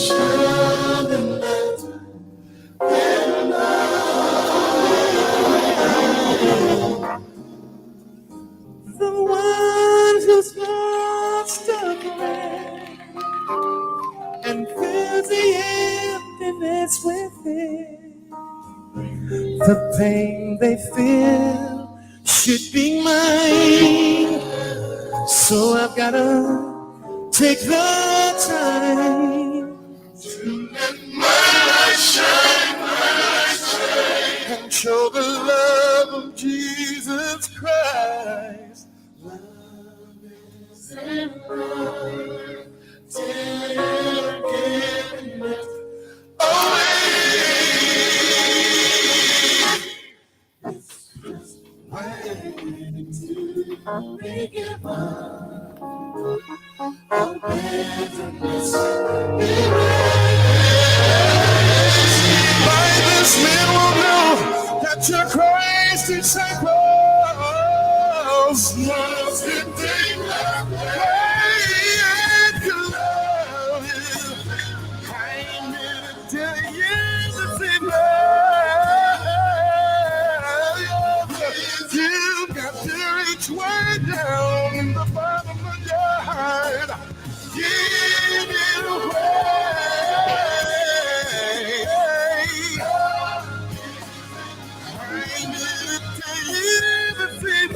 The one who's lost again and fills the emptiness within. The pain they feel should be mine, so I've gotta take the time to let my light shine, and show the love of Jesus Christ. Love is everywhere, taking it away. Waiting to make it one. Oh, bitterness erased. By this men will know that you're Christ's disciples. Must it take that way and you love you. I ain't here to tell you the thing. You've got to reach way down in the bottom of your heart. Give it away. I need to tell you the feeling.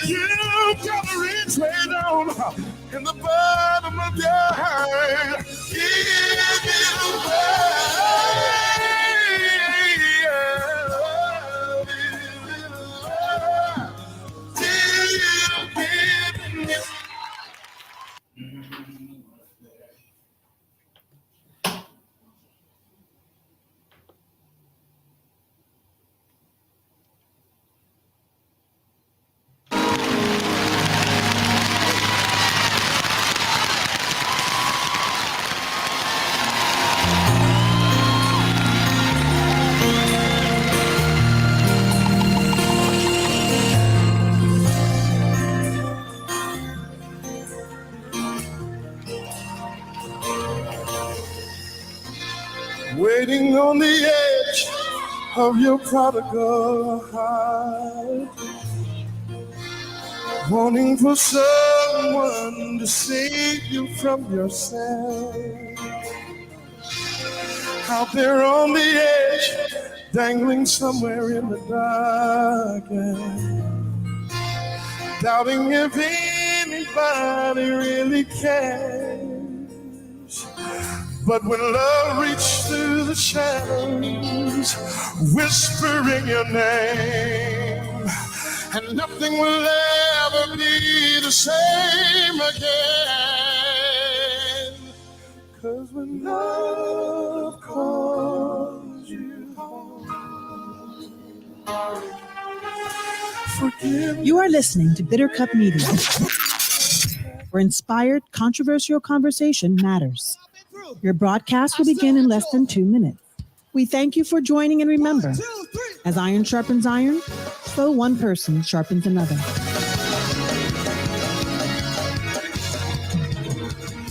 You've got to reach way down in the bottom of your heart. Give it away. Waiting on the edge of your prodigal heart, wanting for someone to save you from yourself. Out there on the edge, dangling somewhere in the dark, doubting if anybody really cares. But when love reached through the shadows, whispering your name, and nothing will ever be the same again. 'Cause when love calls you home, forgive. You are listening to Bitter Cup Media, where inspired, controversial conversation matters. Your broadcast will begin in less than 2 minutes. We thank you for joining, and remember, as iron sharpens iron, so one person sharpens another.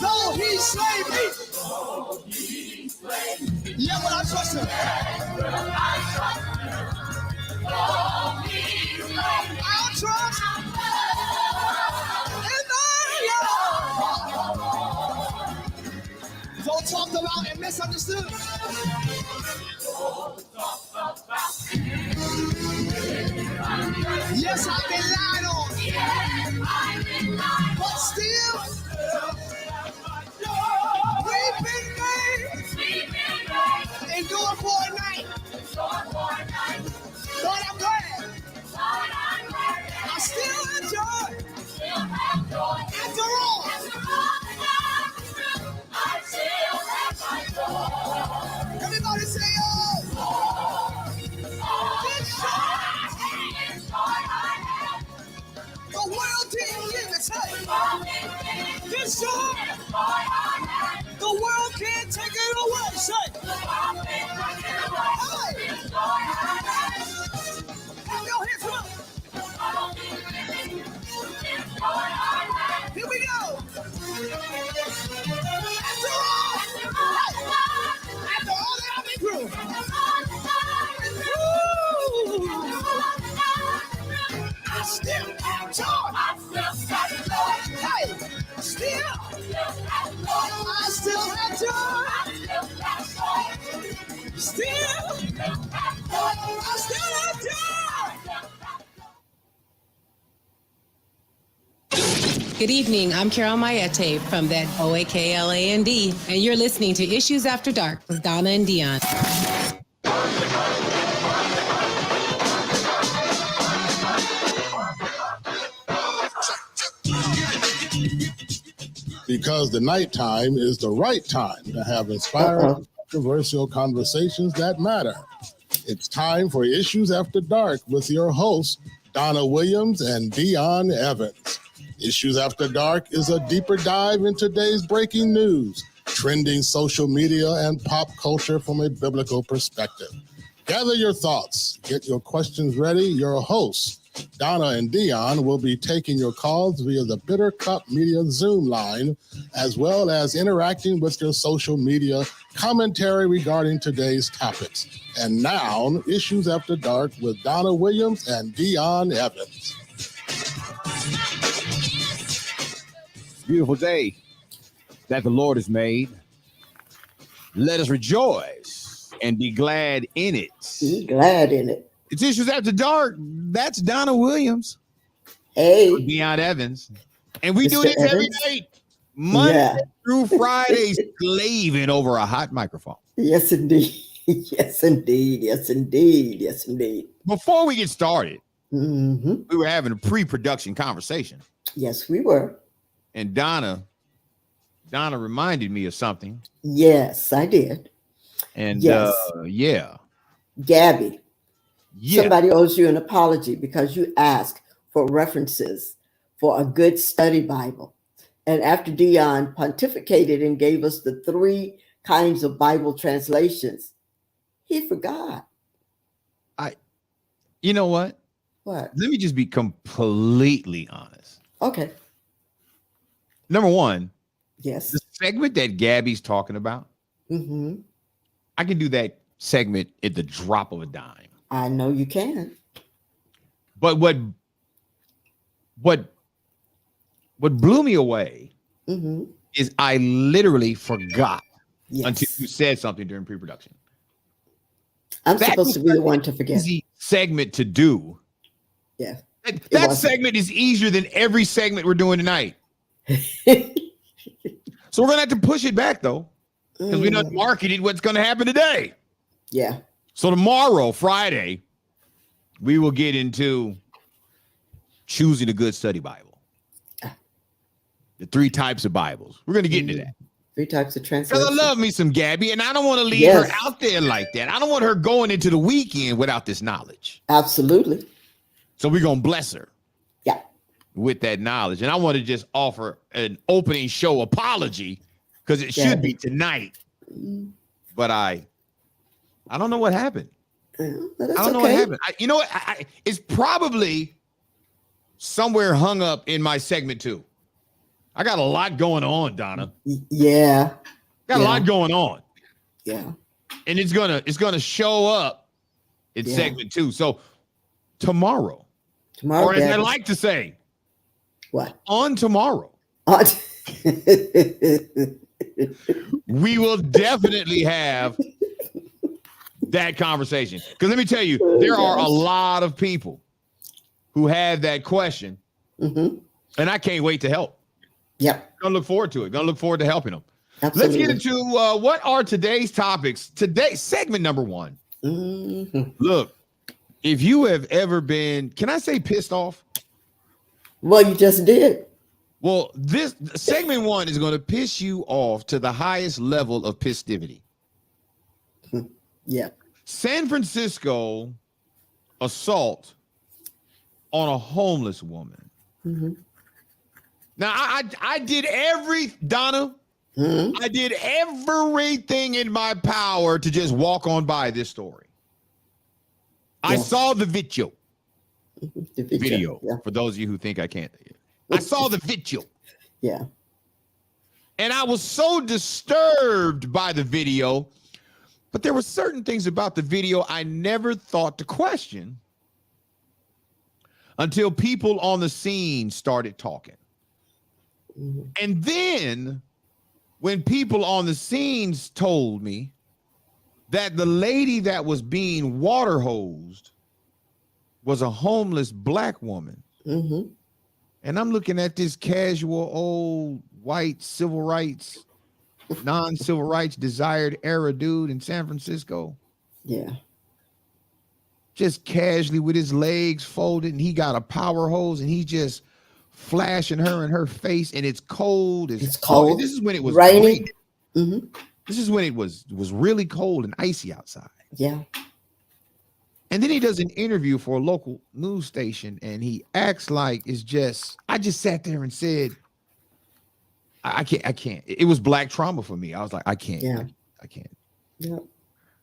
Though he slay me, yeah, but I trust him. I'll trust in the Lord. Don't talk about and misunderstood. Yes, I've been lied on. But still, we've been made. Endure for a night. Lord, I'm glad. I still enjoy. After all, everybody say, oh. The world didn't give it to you. This joy, the world can't take it away. Say, hey. Have your hands up. Here we go. After all that I've been through. I still have joy. Hey, still. I still have joy. Still. I still have joy. Good evening. I'm Carol Mayete from that OAKLAND, and you're listening to Issues After Dark with Donna and Dion. Because the nighttime is the right time to have inspiring, controversial conversations that matter. It's time for Issues After Dark with your hosts, Donna Williams and Dion Evans. Issues After Dark is a deeper dive in today's breaking news, trending social media, and pop culture from a biblical perspective. Gather your thoughts, get your questions ready. Your hosts, Donna and Dion, will be taking your calls via the Bitter Cup Media Zoom line, as well as interacting with your social media commentary regarding today's topics. And now, Issues After Dark with Donna Williams and Dion Evans. Beautiful day that the Lord has made. Let us rejoice and be glad in it. Be glad in it. It's Issues After Dark. That's Donna Williams. Hey. Dion Evans. And we do Mr. this every Evans? day, Monday Yeah. through Friday, slaving over a hot microphone. Yes, indeed. Yes, indeed. Yes, indeed. Yes, indeed. Before we get started, Mm-hmm. we were having a pre-production conversation. Yes, we were. And Donna reminded me of something. Yes, I did. And Yes. yeah. Gabby, Yeah. somebody owes you an apology because you asked for references for a good study Bible. And after Dion pontificated and gave us the 3 kinds of Bible translations, he forgot. You know what? What? Let me just be completely honest. Okay. Number one, Yes. the segment that Gabby's talking about, Mm-hmm. I can do that segment at the drop of a dime. I know you can. But what blew me away Mm-hmm. is I literally forgot Yes. until you said something during pre-production. I'm That supposed to be the one to forget. Easy segment to do. Yeah. That wasn't. segment is easier than every segment we're doing tonight. So we're gonna have to push it back though, because we're not marketed what's gonna happen today. Yeah. So tomorrow, Friday, we will get into choosing a good study Bible. The 3 types of Bibles. We're gonna get into that. 3 types of Because translation. I love me some Gabby, and I don't want to leave Yes. her out there like that. I don't want her going into the weekend without this knowledge. Absolutely. So we're gonna bless her Yeah. with that knowledge. And I want to just offer an opening show apology because it should be tonight. But I don't know what happened. That's I don't know what happened. You know what? It's probably somewhere hung up in my segment too. I got a lot going on, Donna. Yeah. Got a lot going on. Yeah. And it's gonna show up in Yeah. segment 2. So tomorrow, Tomorrow. or as I Gabby. like to say, What? on tomorrow, Oh, we will definitely have that conversation. Because let me tell you, there are a lot of people who have that question, mm-hmm. and I can't wait to help. Yep. Gonna look forward to it. Gonna look forward to helping them. Absolutely. Let's get into what are today's topics. Today, segment number 1. Mm-hmm. Look, if you have ever been, can I say pissed off? Well, you just did. Well, this segment 1 is going to piss you off to the highest level of pistivity. Yeah. San Francisco assault on a homeless woman. Mm-hmm. Now, I did Donna, Mm-hmm. I did everything in my power to just walk on by this story. I Yeah. saw the video. The video. Yeah. For those of you who think I can't. I saw the video. Yeah. And I was so disturbed by the video, but there were certain things about the video I never thought to question until people on the scene started talking. Mm-hmm. And then when people on the scenes told me that the lady that was being water hosed was a homeless black woman. Mm-hmm. And I'm looking at this casual old white civil rights, non-civil rights desired era dude in San Francisco. Yeah. Just casually with his legs folded, and he got a power hose and he's just flashing her in her face, and it's cold. It's cold. This is when it was raining. raining. Mm-hmm. This is when it was really cold and icy outside. Yeah. And then he does an interview for a local news station, and he acts like it's just, I just sat there and said, I can't. It was black trauma for me. I was like, I can't. Yeah. I can't. Yeah.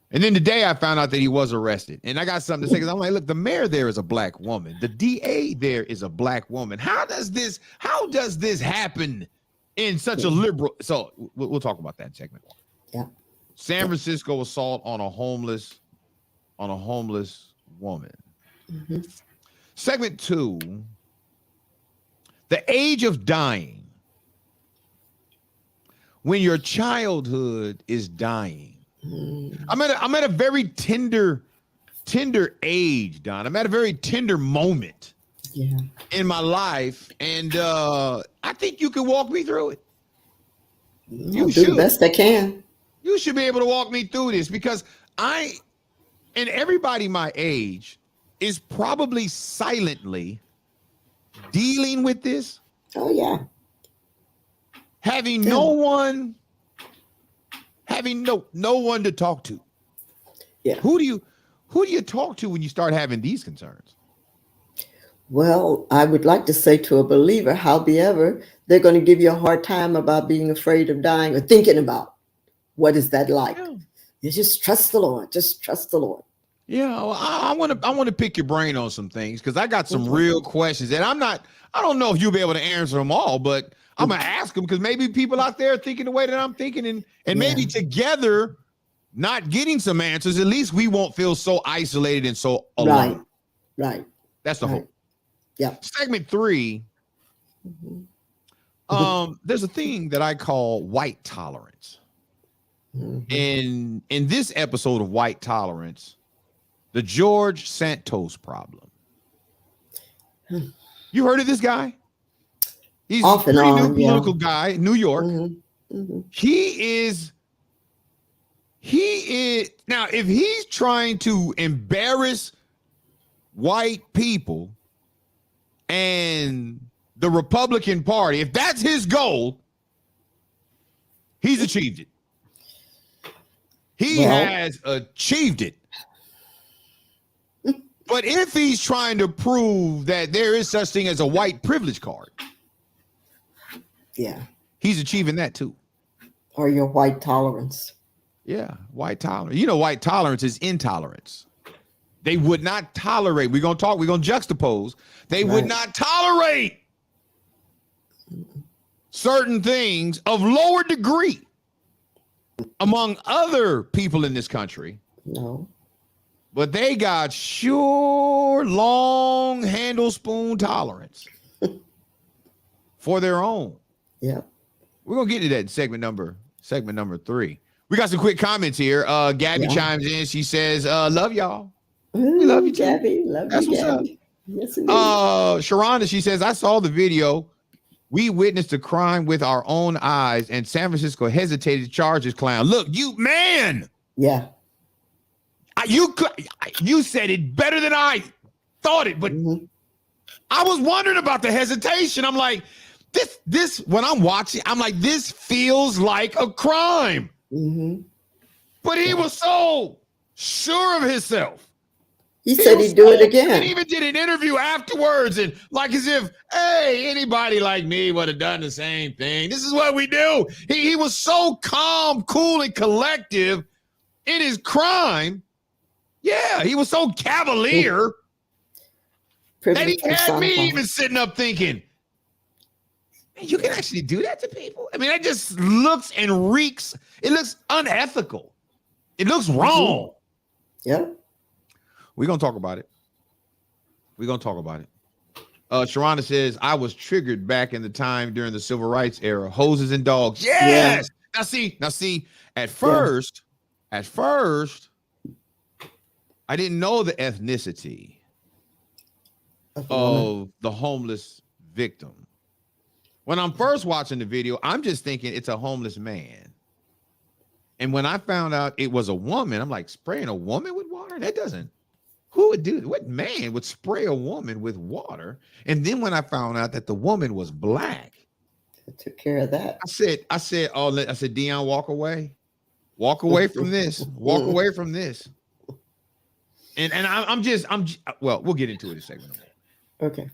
And then today I found out that he was arrested. And I got something to say, because I'm like, look, the mayor there is a black woman. The DA there is a black woman. How does this happen in such a liberal? So we'll talk about that in segment 1. Yeah. San Francisco assault on a homeless woman. Mm-hmm. Segment 2, the age of dying. When your childhood is dying. Mm. I'm at a very tender age, Don. I'm at a very tender moment in my life, and I think you can walk me through it. I'll do the best I can. You should be able to walk me through this, because and everybody my age is probably silently dealing with this. Oh yeah. Having no one to talk to. Yeah. Who do you talk to when you start having these concerns? Well, I would like to say to a believer, however, they're going to give you a hard time about being afraid of dying or thinking about what is that like. Yeah. You just trust the Lord. Just trust the Lord. Yeah, well, I want to pick your brain on some things, because I got some real questions, and I don't know if you'll be able to answer them all, but I'm gonna ask them, because maybe people out there are thinking the way that I'm thinking, and maybe together, not getting some answers, at least we won't feel so isolated and so alone. Right. That's the hope. Yeah. Segment 3. There's a thing that I call white tolerance. In this episode of White Tolerance, the George Santos problem. You heard of this guy? He's a pretty new political guy, New York. He is now, if he's trying to embarrass white people and the Republican Party, if that's his goal, he's achieved it. He has achieved it. But if he's trying to prove that there is such thing as a white privilege card, he's achieving that too. Or your white tolerance. Yeah, white tolerance. You know, white tolerance is intolerance. They would not tolerate. We're going to juxtapose. They would not tolerate certain things of lower degree among other people in this country. No. But they got sure long handle spoon tolerance for their own. Yeah. We're going to get to that in segment number 3. We got some quick comments here. Gabby chimes in. She says, love y'all. We love you, Gabby. Love That's you, what's Gabby. up. Yes, indeed. Sharonda, she says, I saw the video. We witnessed a crime with our own eyes, and San Francisco hesitated to charge this clown. Look, man. Yeah. You said it better than I thought it, but I was wondering about the hesitation. I'm like, this when I'm watching, I'm like, this feels like a crime. But he was so sure of himself. He said he'd do it again. And even did an interview afterwards, and like as if, hey, anybody like me would have done the same thing. This is what we do. He was so calm, cool, and collective in his crime. Yeah, he was so cavalier that he had me even sitting up thinking, You can actually do that to people. I mean, that just looks and reeks. It looks unethical. It looks wrong. Yeah. We're going to talk about it. Sharana says, I was triggered back in the time during the civil rights era. Hoses and dogs. Yes. Yeah. Now see, at first, I didn't know the ethnicity of the homeless victim. When I'm first watching the video, I'm just thinking it's a homeless man. And when I found out it was a woman, I'm like, spraying a woman with water? That doesn't. Who would do it? What man would spray a woman with water? And then when I found out that the woman was black, I took care of that. I said, Dion, walk away from this. Walk away from this. And well, we'll get into it in a second. Okay.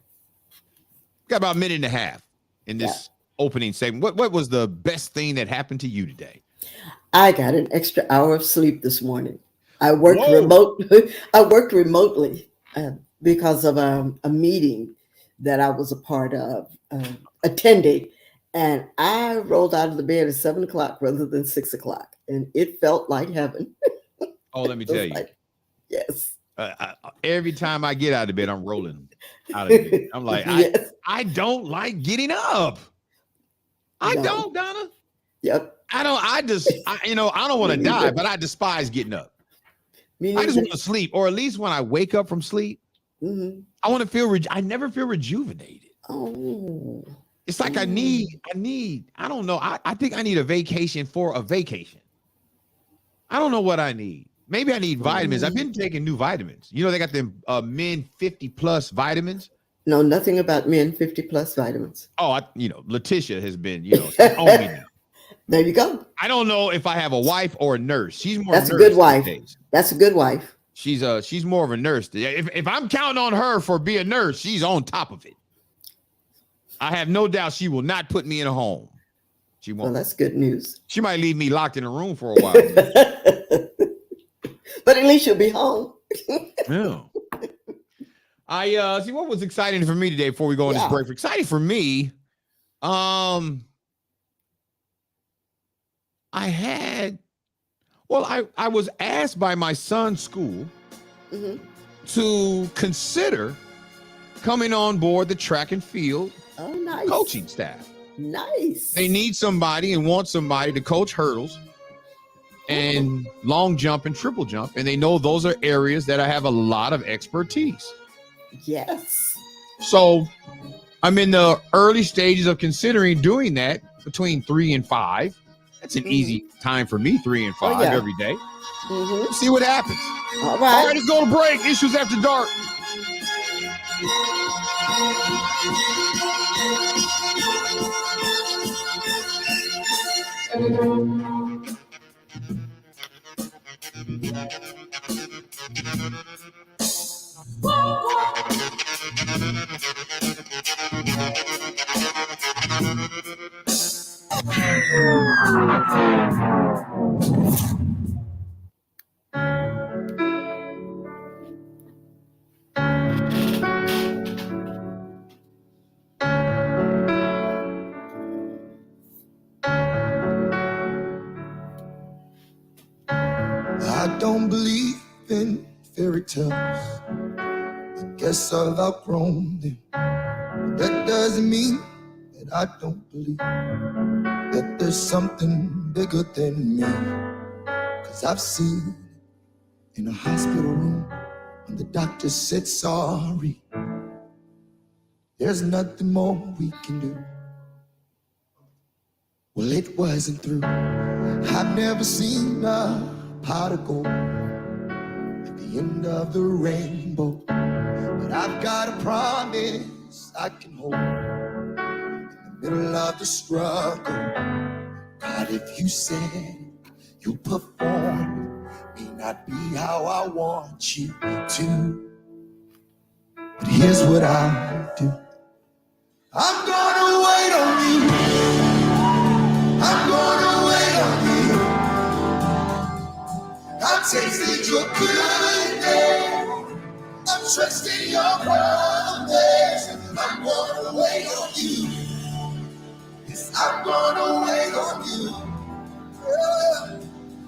Got about a minute and a half in this opening segment. What was the best thing that happened to you today? I got an extra hour of sleep this morning. I worked remotely because of a meeting that I was a part of attending, and I rolled out of the bed at 7 o'clock rather than 6 o'clock, and it felt like heaven. Oh, let me tell you. Yes. Every time I get out of bed, I'm rolling out of bed. I'm like, I don't like getting up. I don't, Donna. Yep. I don't want to die, but I despise getting up. I just want to sleep, or at least when I wake up from sleep, I want to feel. I never feel rejuvenated. Oh, it's like I need. I don't know. I think I need a vacation for a vacation. I don't know what I need. Maybe I need vitamins. I've been taking new vitamins. You know, they got them men 50 plus vitamins. No, nothing about men 50 plus vitamins. Oh, Letitia has been, on me now. There you go. I don't know if I have a wife or a nurse. She's more. That's a good wife. That's a good wife. She's more of a nurse. If I'm counting on her for being a nurse, she's on top of it. I have no doubt she will not put me in a home. She won't. Well, that's good news. She might leave me locked in a room for a while. But at least you'll be home. Yeah. I see what was exciting for me today before we go on this break. Exciting for me. I was asked by my son's school to consider coming on board the track and field coaching staff. Nice. They need somebody and want somebody to coach hurdles and long jump and triple jump. And they know those are areas that I have a lot of expertise. Yes. So I'm in the early stages of considering doing that between 3 and 5. That's an easy time for me, 3 and 5 every day. See what happens. All right, let's go to break. Issues After Dark. I don't believe in fairy tales. I guess I've outgrown them. But that doesn't mean that I don't believe that there's something bigger than me. 'Cause I've seen in a hospital room when the doctor said sorry, there's nothing more we can do. Well, it wasn't through. I've never seen a pot of gold at the end of the rainbow, but I've got a promise I can hold in the middle of the struggle. God, if you said you perform, may not be how I want you to, but here's what I'll do. I'm gonna wait on you. I'm gonna wait on you. I've tasted your goodness. I'm trusting your promise. I'm gonna wait on you. I'm gonna wait on you. Yeah.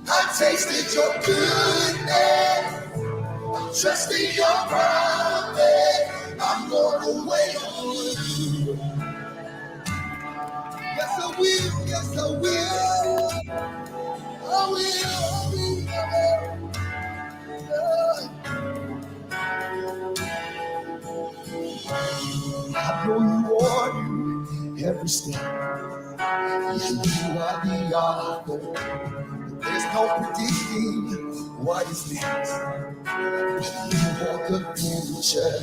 I tasted your goodness. I'm trusting your promise. I'm gonna wait on you. Yes, I will. Yes, I will. I will. I will. I know you order every step. You are the author. There's no predicting what is next. You want the future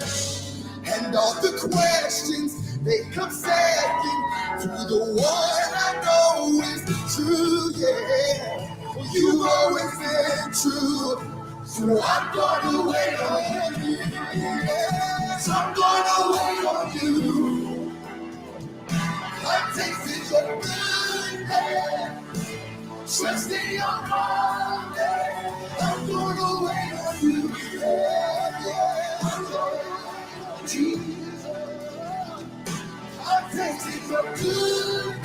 and all the questions they come second to the one I know is true. Yeah, well, you've always been true, so I'm gonna wait on you. Yes, I'm gonna wait on you. I'm tasting your goodness. Trust in your heart, I'm gonna wait on you. Yeah, yeah. I'm gonna wait on Jesus. I'm tasting your goodness.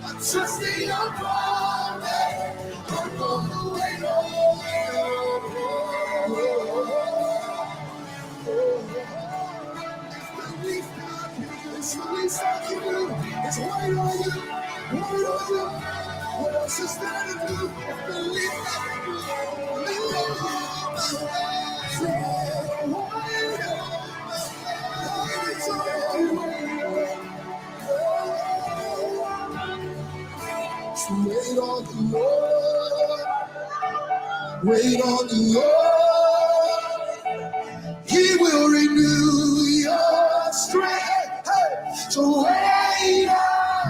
I trust in your heart, I'm gonna wait on you. It's the least I can do. It's wait on you, wait on you. What else is there to do? It's the least I can do. Lean on you. Wait on the Lord. Wait on the Lord. He will renew your strength. Hey. So wait, I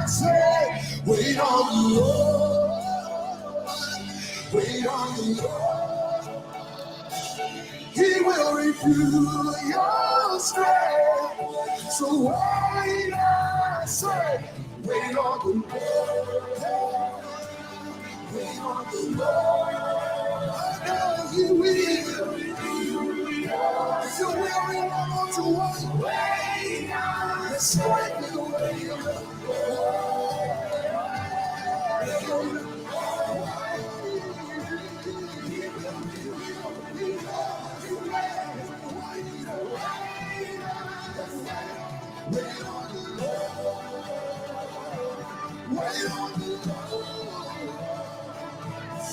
say, wait on the Lord. Wait on the Lord. He will renew your strength. So wait, I say, wait on the Lord. Wait on the Lord. I know He will. If you're weary, I want to wait. Let's strength will wait.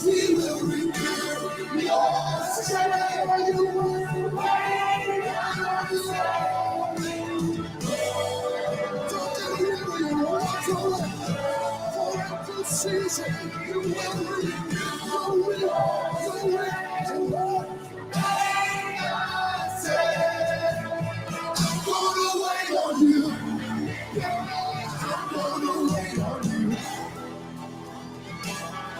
He will renew your strength. You will wait. Don't you hear me? Want to wait for every season. You will renew your will. I said, I'm gonna wait on you. I'm gonna wait on you.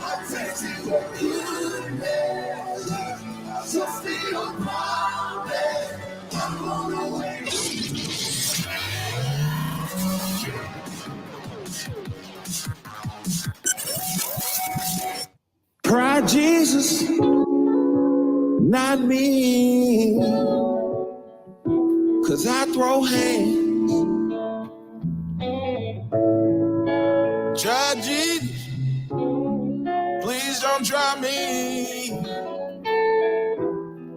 I'm tasting your goodness. Just be your promise. I'm gonna wait on you. Pride Jesus, not me. 'Cause I throw hands. Try Jesus, please don't try me.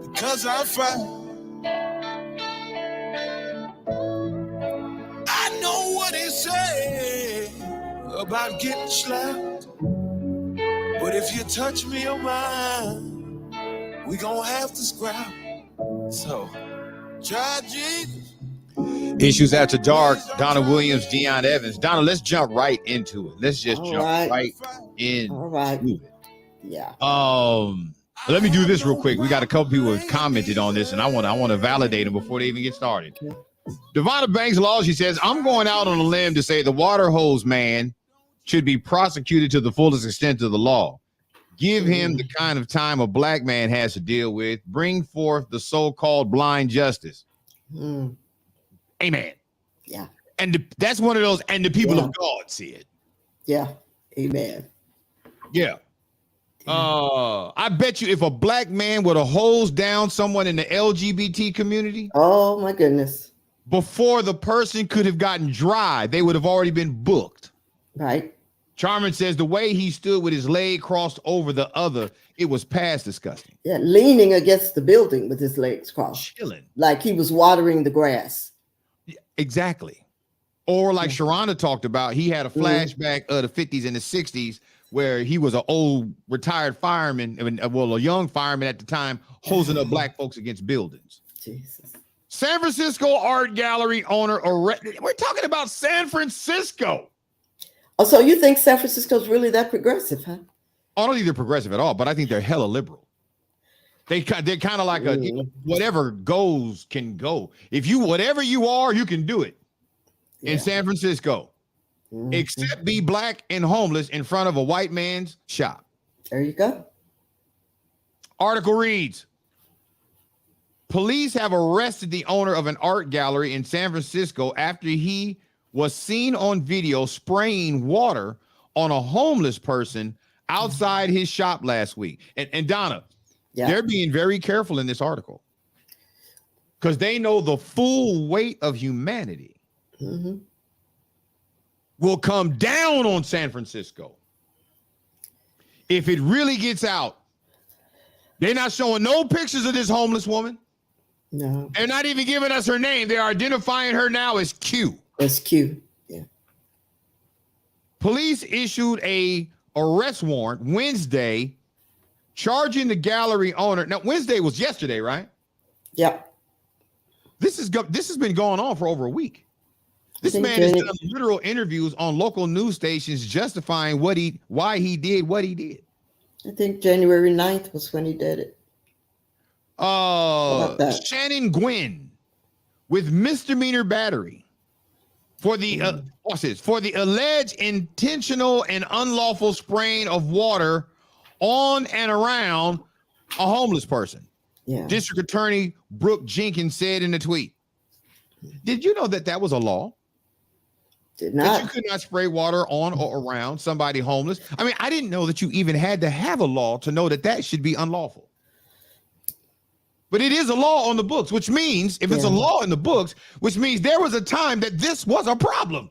Because I fight. I know what he said about getting slapped. But if you touch me or mine, we gonna have to scrap. So, try Jesus. Issues After Dark, Donna Williams, Deion Evans. Donna, let's jump right into it. Let's just jump right into it. Yeah. Let me do this real quick. We got a couple people who have commented on this, and I want to validate them before they even get started. Devonna Banks Law, she says, I'm going out on a limb to say the water hose man should be prosecuted to the fullest extent of the law. Give him the kind of time a black man has to deal with. Bring forth the so-called blind justice. Amen. Yeah. And that's one of those, and the people of God see it. Yeah. Amen. Yeah. I bet you if a black man would have hosed down someone in the LGBT community. Oh my goodness. Before the person could have gotten dry, they would have already been booked. Right. Charmin says the way he stood with his leg crossed over the other, it was past disgusting. Yeah, leaning against the building with his legs crossed. Chilling. Like he was watering the grass. Exactly. Or like Sharonda talked about, he had a flashback of the 50s and the 60s where he was an old retired fireman, well, a young fireman at the time, hosing up black folks against buildings. Jesus. San Francisco art gallery owner arrested. We're talking about San Francisco. Oh, so you think San Francisco's really that progressive, huh? I don't think they're progressive at all, but I think they're hella liberal. They're kind of like whatever goes can go. If you, whatever you are, you can do it in San Francisco, except be black and homeless in front of a white man's shop. There you go. Article reads, police have arrested the owner of an art gallery in San Francisco after he was seen on video spraying water on a homeless person outside his shop last week. And Donna, they're being very careful in this article because they know the full weight of humanity will come down on San Francisco if it really gets out. They're not showing no pictures of this homeless woman. No. They're not even giving us her name. They're identifying her now as Q. That's Q. Yeah. Police issued a arrest warrant Wednesday charging the gallery owner. Now, Wednesday was yesterday, right? Yep. This has been going on for over a week. This man has done literal interviews on local news stations justifying why he did what he did. I think January 9th was when he did it. Shannon Gwynn with misdemeanor battery for the alleged intentional and unlawful spraying of water on and around a homeless person. Yeah. District Attorney Brooke Jenkins said in a tweet. Did you know that was a law? Did not. That you could not spray water on or around somebody homeless. I mean, I didn't know that you even had to have a law to know that should be unlawful. But it is a law on the books, which means if it's a law in the books, which means there was a time that this was a problem.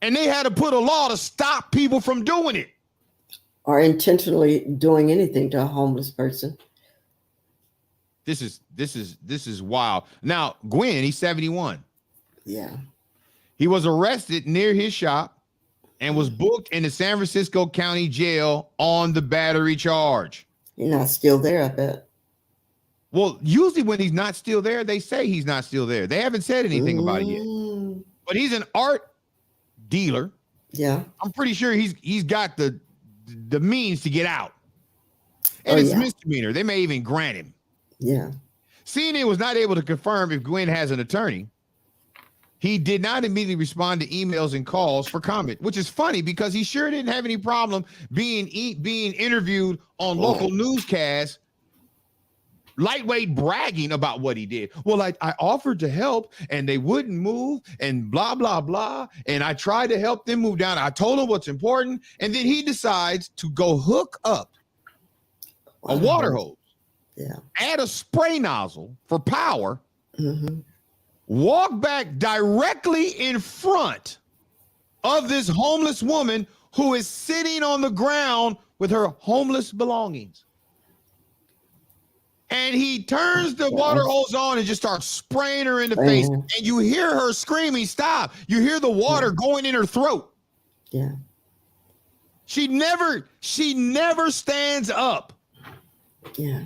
And they had to put a law to stop people from doing it. Or intentionally doing anything to a homeless person. This is wild. Now, Gwen, he's 71. Yeah. He was arrested near his shop and was booked in the San Francisco County Jail on the battery charge. He's not still there, I bet. Well, usually when he's not still there, they say he's not still there. They haven't said anything about it yet. But he's an art dealer. Yeah. I'm pretty sure he's got the means to get out. And it's misdemeanor. They may even grant him. Yeah. CNN was not able to confirm if Gwen has an attorney. He did not immediately respond to emails and calls for comment, which is funny because he sure didn't have any problem being interviewed on local newscasts, lightweight bragging about what he did. Well, I offered to help and they wouldn't move and blah, blah, blah. And I tried to help them move down. I told him what's important. And then he decides to go hook up a water hose, add a spray nozzle for power, walk back directly in front of this homeless woman who is sitting on the ground with her homeless belongings. And he turns the water hose on and just starts spraying her in the face. And you hear her screaming, stop. You hear the water going in her throat. Yeah. She never stands up. Yeah.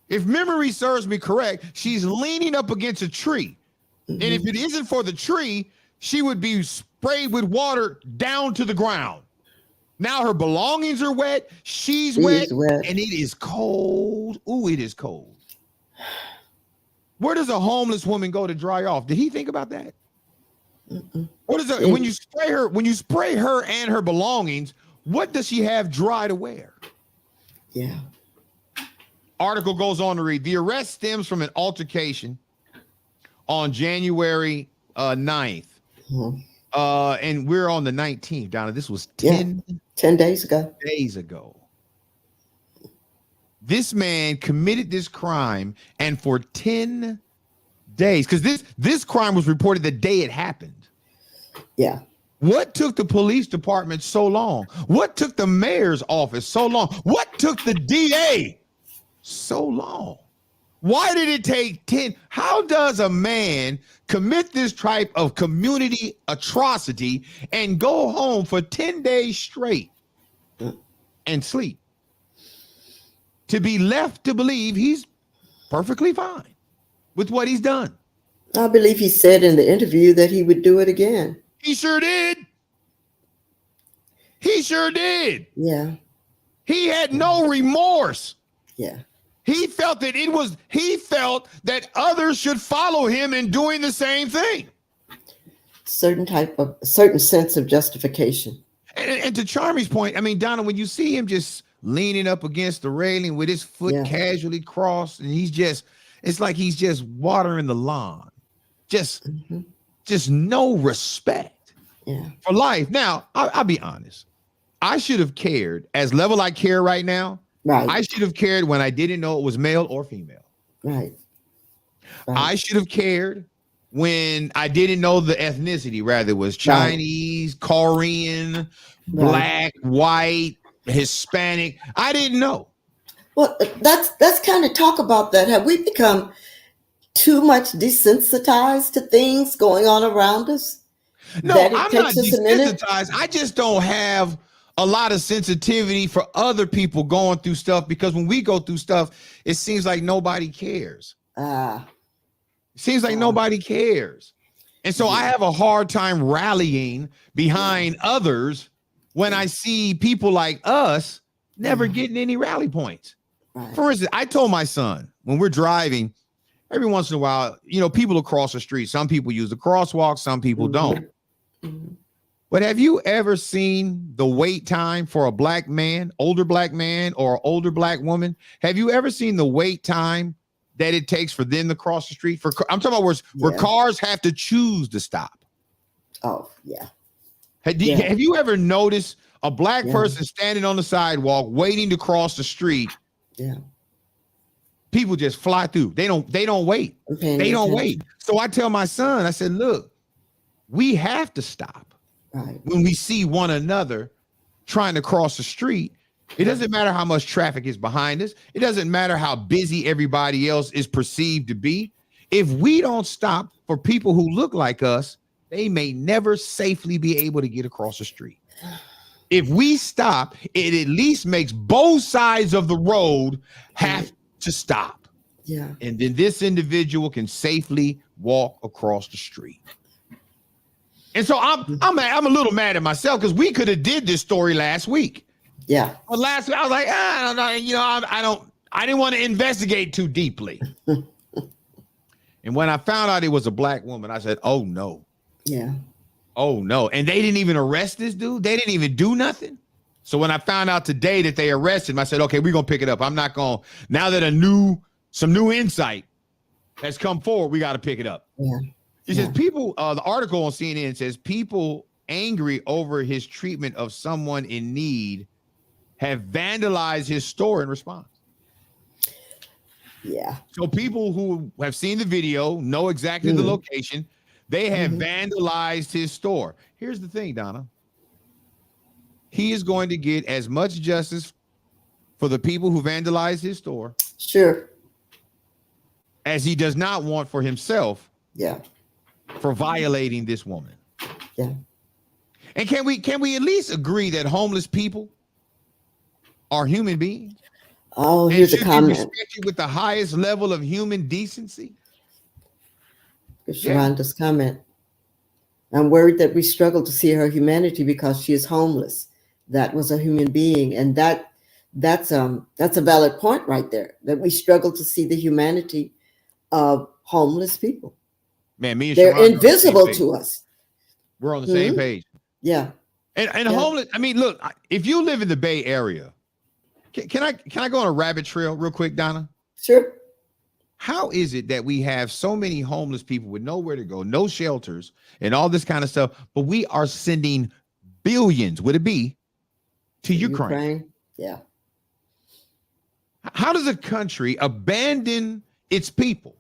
If memory serves me correct, she's leaning up against a tree. And if it isn't for the tree, she would be sprayed with water down to the ground. Now her belongings are wet. She's wet, and it is cold. Ooh, it is cold. Where does a homeless woman go to dry off? Did he think about that? What is it when you spray her and her belongings? What does she have dry to wear? Yeah. Article goes on to read, the arrest stems from an altercation on January 9th. And we're on the 19th, Donna. This was 10 days ago. This man committed this crime, and for 10 days, because this crime was reported the day it happened. Yeah. What took the police department so long? What took the mayor's office so long? What took the DA so long? Why did it take 10? How does a man commit this type of community atrocity and go home for 10 days straight and sleep? To be left to believe he's perfectly fine with what he's done. I believe he said in the interview that he would do it again. He sure did. He sure did. Yeah. He had no remorse. Yeah. He felt that others should follow him in doing the same thing. Certain sense of justification. And to Charmy's point, I mean, Donna, when you see him just leaning up against the railing with his foot casually crossed, and it's like he's just watering the lawn. Just no respect for life. Now, I'll be honest. I should have cared as level I care right now. Right. I should have cared when I didn't know it was male or female. Right. I should have cared when I didn't know the ethnicity, rather it was Chinese, Korean, black, white, Hispanic. I didn't know. Well, that's kind of talk about that. Have we become too much desensitized to things going on around us? No, I'm not desensitized. I just don't have a lot of sensitivity for other people going through stuff, because when we go through stuff, it seems like nobody cares. It seems like nobody cares. And so I have a hard time rallying behind others when I see people like us never getting any rally points. Right. For instance, I told my son when we're driving, every once in a while, people across the street. Some people use the crosswalk, some people don't. But have you ever seen the wait time for a black man, older black man, or older black woman? Have you ever seen the wait time that it takes for them to cross the street? I'm talking about where cars have to choose to stop. Oh, yeah. Have you ever noticed a black person standing on the sidewalk waiting to cross the street? Yeah. People just fly through. They don't wait. They don't wait. So I tell my son, I said, look, we have to stop. Right. When we see one another trying to cross the street, it doesn't matter how much traffic is behind us. It doesn't matter how busy everybody else is perceived to be. If we don't stop for people who look like us, they may never safely be able to get across the street. If we stop, it at least makes both sides of the road have to stop. Yeah. And then this individual can safely walk across the street. And so I'm a little mad at myself, because we could have did this story last week. Yeah. But last week I was like, I don't know, I didn't want to investigate too deeply. And when I found out it was a black woman, I said, oh no. Yeah. Oh no. And they didn't even arrest this dude. They didn't even do nothing. So when I found out today that they arrested him, I said, okay, we're gonna pick it up. I'm not gonna, now that some new insight has come forward, we got to pick it up. Yeah. He says people, the article on CNN says people angry over his treatment of someone in need have vandalized his store in response. Yeah. So people who have seen the video know exactly the location. They have vandalized his store. Here's the thing, Donna. He is going to get as much justice for the people who vandalized his store. Sure. As he does not want for himself. Yeah. For violating this woman. Yeah. And can we at least agree that homeless people are human beings? Oh, here's a comment. Respected with the highest level of human decency. Sharonda's comment. I'm worried that we struggle to see her humanity because she is homeless. That was a human being, and that's a valid point right there. That we struggle to see the humanity of homeless people. Man, me and they're Sharonda invisible to us. We're on the same page. Yeah. And homeless. I mean, look, if you live in the Bay Area, can I go on a rabbit trail real quick, Donna? Sure. How is it that we have so many homeless people with nowhere to go, no shelters, and all this kind of stuff, but we are sending billions, would it be, to Ukraine? Yeah. How does a country abandon its people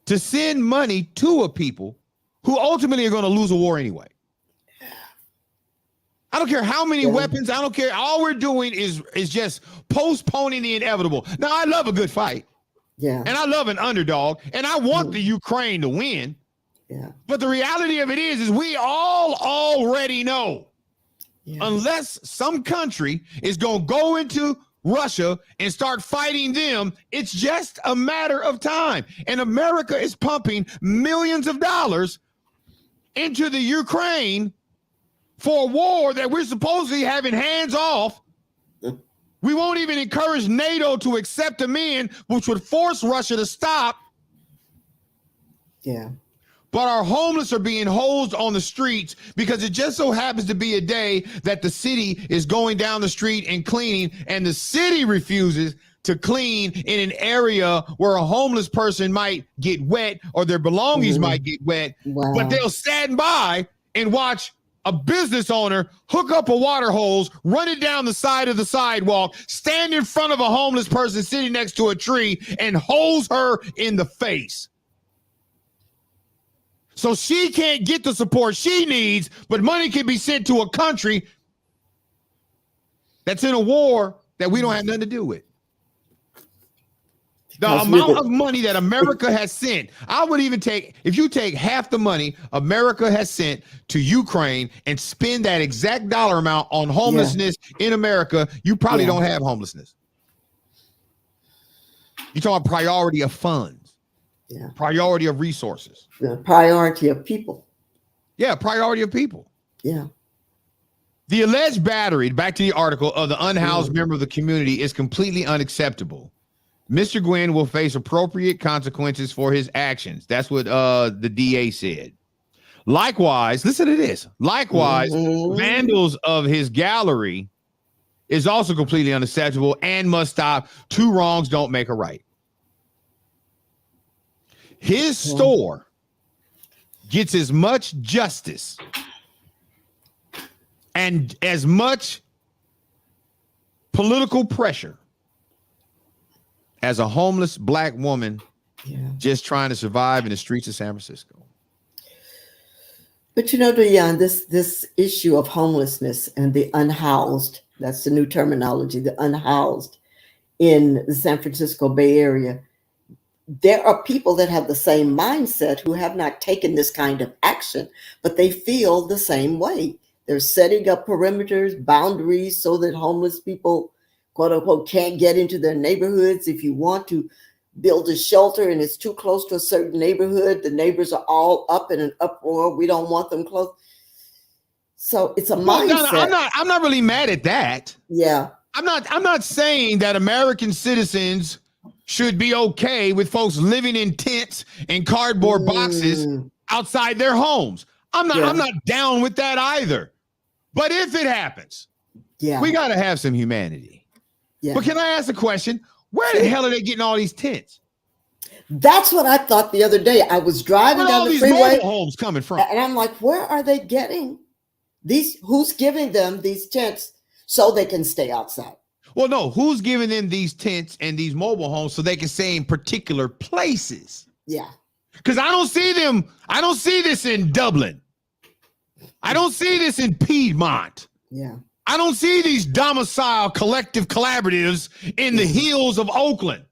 to send money to a people who ultimately are going to lose a war anyway? I don't care how many weapons. I don't care. All we're doing is just postponing the inevitable. Now, I love a good fight. Yeah. And I love an underdog. And I want the Ukraine to win. Yeah. But the reality of it is we all already know, unless some country is going to go into Russia and start fighting them, it's just a matter of time. And America is pumping millions of dollars into the Ukraine for a war that we're supposedly having hands off. We won't even encourage NATO to accept them in, which would force Russia to stop. Yeah. But our homeless are being hosed on the streets because it just so happens to be a day that the city is going down the street and cleaning, and the city refuses to clean in an area where a homeless person might get wet or their belongings might get wet. Wow. But they'll stand by and watch a business owner hook up a water hose, run it down the side of the sidewalk, stand in front of a homeless person sitting next to a tree and hose her in the face. So she can't get the support she needs, but money can be sent to a country that's in a war that we don't have nothing to do with. The amount of money that America has sent, I would even take, if you take half the money America has sent to Ukraine and spend that exact dollar amount on homelessness in America, you probably don't have homelessness. You're talking priority of funds, priority of resources. The priority of people. Yeah, priority of people. Yeah. The alleged battery, back to the article, of the unhoused member of the community is completely unacceptable. Mr. Gwynn will face appropriate consequences for his actions. That's what the DA said. Likewise, listen to this. Likewise, vandals of his gallery is also completely unacceptable and must stop. Two wrongs don't make a right. His store gets as much justice and as much political pressure as a homeless black woman just trying to survive in the streets of San Francisco. But you know, Dion, this issue of homelessness and the unhoused, that's the new terminology, the unhoused in the San Francisco Bay Area, there are people that have the same mindset who have not taken this kind of action, but they feel the same way. They're setting up perimeters, boundaries, so that homeless people, quote unquote, can't get into their neighborhoods. If you want to build a shelter and it's too close to a certain neighborhood, the neighbors are all up in an uproar. We don't want them close. So it's a mindset. I'm not really mad at that. Yeah. I'm not saying that American citizens should be okay with folks living in tents and cardboard boxes outside their homes. I'm not down with that either. But if it happens, we got to have some humanity. Yeah. But can I ask a question? Where the hell are they getting all these tents? That's what I thought the other day. I was driving down the freeway. Where are these mobile homes coming from? And I'm like, where are they getting these? Who's giving them these tents so they can stay outside? Well, no, who's giving them these tents and these mobile homes so they can stay in particular places? Yeah. Because I don't see this in Dublin. I don't see this in Piedmont. Yeah. I don't see these domicile collective collaboratives in the hills of Oakland.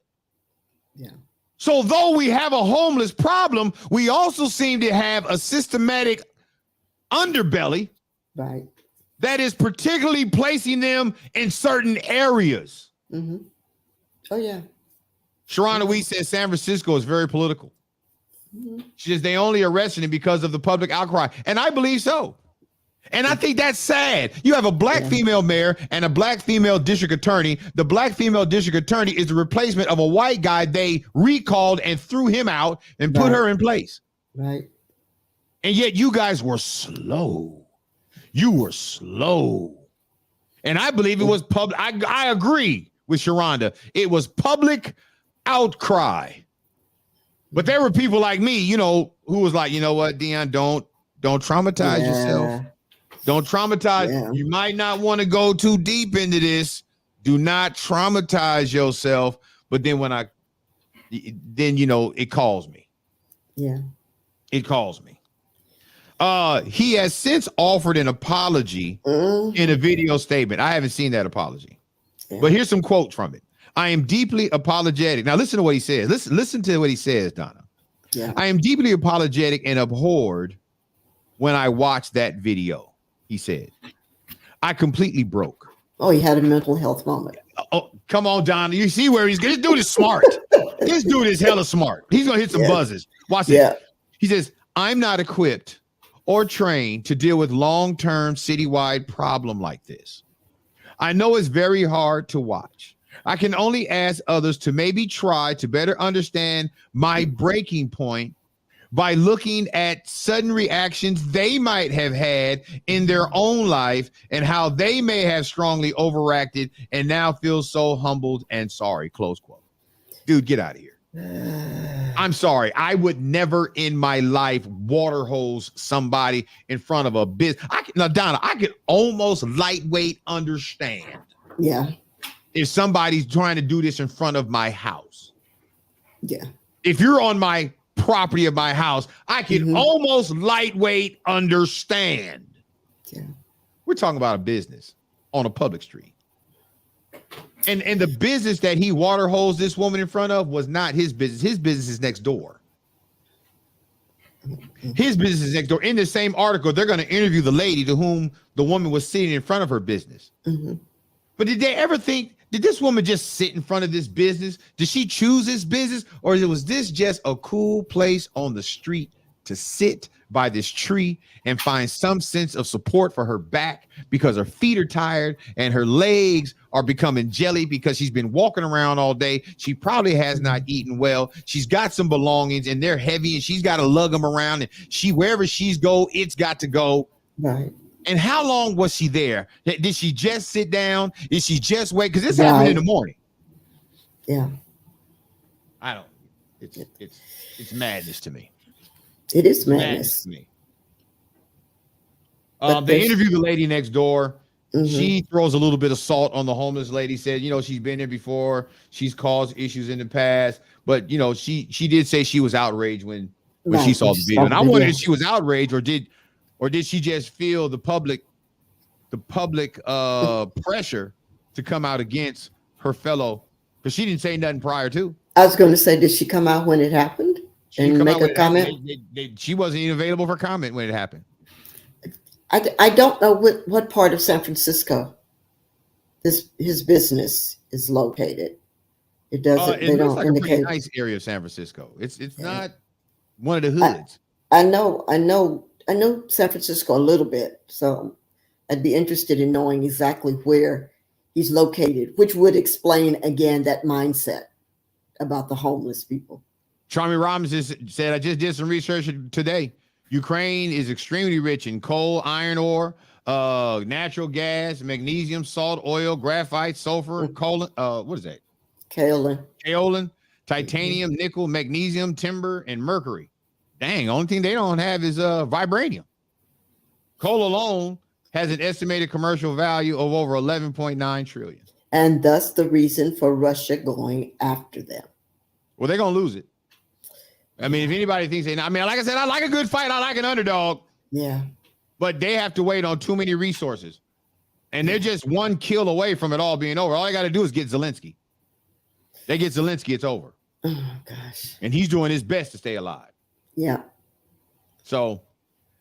Yeah. So though we have a homeless problem, we also seem to have a systematic underbelly. Right. That is particularly placing them in certain areas. Mm-hmm. Oh, yeah. Sharona Wheat says San Francisco is very political. Mm-hmm. She says they only arrested him because of the public outcry. And I believe so. And I think that's sad. You have a black female mayor and a black female district attorney. The black female district attorney is the replacement of a white guy they recalled and threw him out and put her in place. Right. And yet you guys were slow. You were slow. And I believe it was public. I agree with Sharonda. It was public outcry. But there were people like me, you know, who was like, you know what, Dion, don't traumatize yourself. Don't traumatize. Yeah. You might not want to go too deep into this. Do not traumatize yourself. But then then, you know, it calls me. Yeah. It calls me. He has since offered an apology in a video statement. I haven't seen that apology, but here's some quotes from it. I am deeply apologetic. Now listen to what he says. Listen to what he says, Donna. Yeah. I am deeply apologetic and abhorred when I watched that video. He said, I completely broke. Oh, he had a mental health moment. Oh, come on, Donna. You see where he's going. This dude is smart. This dude is hella smart. He's going to hit some buzzes. Watch this. He says, I'm not equipped or trained to deal with long-term citywide problem like this. I know it's very hard to watch. I can only ask others to maybe try to better understand my breaking point by looking at sudden reactions they might have had in their own life and how they may have strongly overreacted and now feel so humbled and sorry, close quote. Dude, get out of here. I'm sorry. I would never in my life water hose somebody in front of a business. Now, Donna, I could almost lightweight understand. Yeah. If somebody's trying to do this in front of my house. Yeah. If you're on my property of my house, I can almost lightweight understand. Yeah. We're talking about a business on a public street. And the business that he water hosed this woman in front of was not his business. His business is next door. His business is next door. In the same article, they're going to interview the lady to whom the woman was sitting in front of her business. But did they ever think, did this woman just sit in front of this business? Did she choose this business? Or was this just a cool place on the street to sit by this tree and find some sense of support for her back because her feet are tired and her legs are becoming jelly because she's been walking around all day? She probably has not eaten well. She's got some belongings and they're heavy and she's got to lug them around, and wherever she's go, it's got to go. Right. And how long was she there? Did she just sit down? Did she just wait? Because this happened in the morning. Yeah. I don't. It's madness to me. It is madness. To me. They interviewed the lady next door. She throws a little bit of salt on the homeless lady. Said, she's been there before. She's caused issues in the past, but she did say she was outraged when she saw the video. And I wondered if she was outraged or did she just feel the public pressure to come out against her fellow, because she didn't say nothing prior to. I was going to say, did she come out when it happened and make a comment? She wasn't even available for comment when it happened. I don't know what part of San Francisco his business is located. It doesn't. They don't like indicate. A pretty nice area of San Francisco. It's not one of the hoods. I know San Francisco a little bit, so I'd be interested in knowing exactly where he's located, which would explain again that mindset about the homeless people. Charmy Robinson said, I just did some research today. Ukraine is extremely rich in coal, iron ore, natural gas, magnesium, salt, oil, graphite, sulfur, colon, what is that? Kaolin, titanium, nickel, magnesium, timber, and mercury. Dang, only thing they don't have is vibranium. Coal alone has an estimated commercial value of over 11.9 trillion. And thus the reason for Russia going after them. Well, they're going to lose it. I mean, if anybody thinks like I said, I like a good fight. I like an underdog. Yeah. But they have to wait on too many resources. And they're just one kill away from it all being over. All they got to do is get Zelensky. They get Zelensky, it's over. Oh, gosh. And he's doing his best to stay alive. Yeah. So,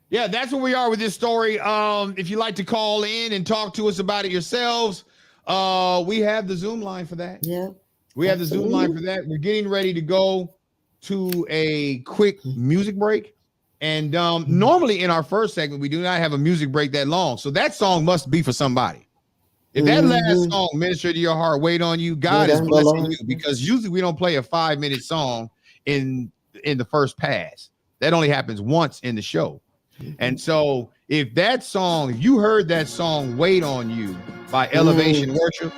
yeah, that's where we are with this story. If you'd like to call in and talk to us about it yourselves, we have the Zoom line for that. Yeah. We have the Zoom line for that. We're getting ready to go to a quick music break. And normally in our first segment, we do not have a music break that long. So that song must be for somebody. If that last song, Minister to Your Heart, Wait on You, God is blessing you, because usually we don't play a 5-minute song in the first pass. That only happens once in the show. And so if that song, if you heard that song, Wait on You by Elevation Worship,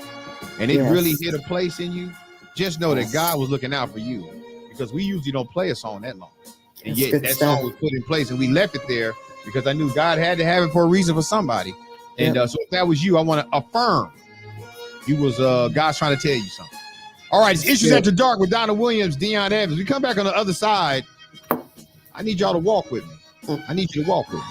and it really hit a place in you, just know that God was looking out for you, because we usually don't play a song that long. And yet that song was put in place and we left it there because I knew God had to have it for a reason for somebody. And so if that was you, I want to affirm you was God's trying to tell you something. All right, it's Issues After Dark with Donna Williams, Dion Evans. We come back on the other side. I need y'all to walk with me. I need you to walk with me.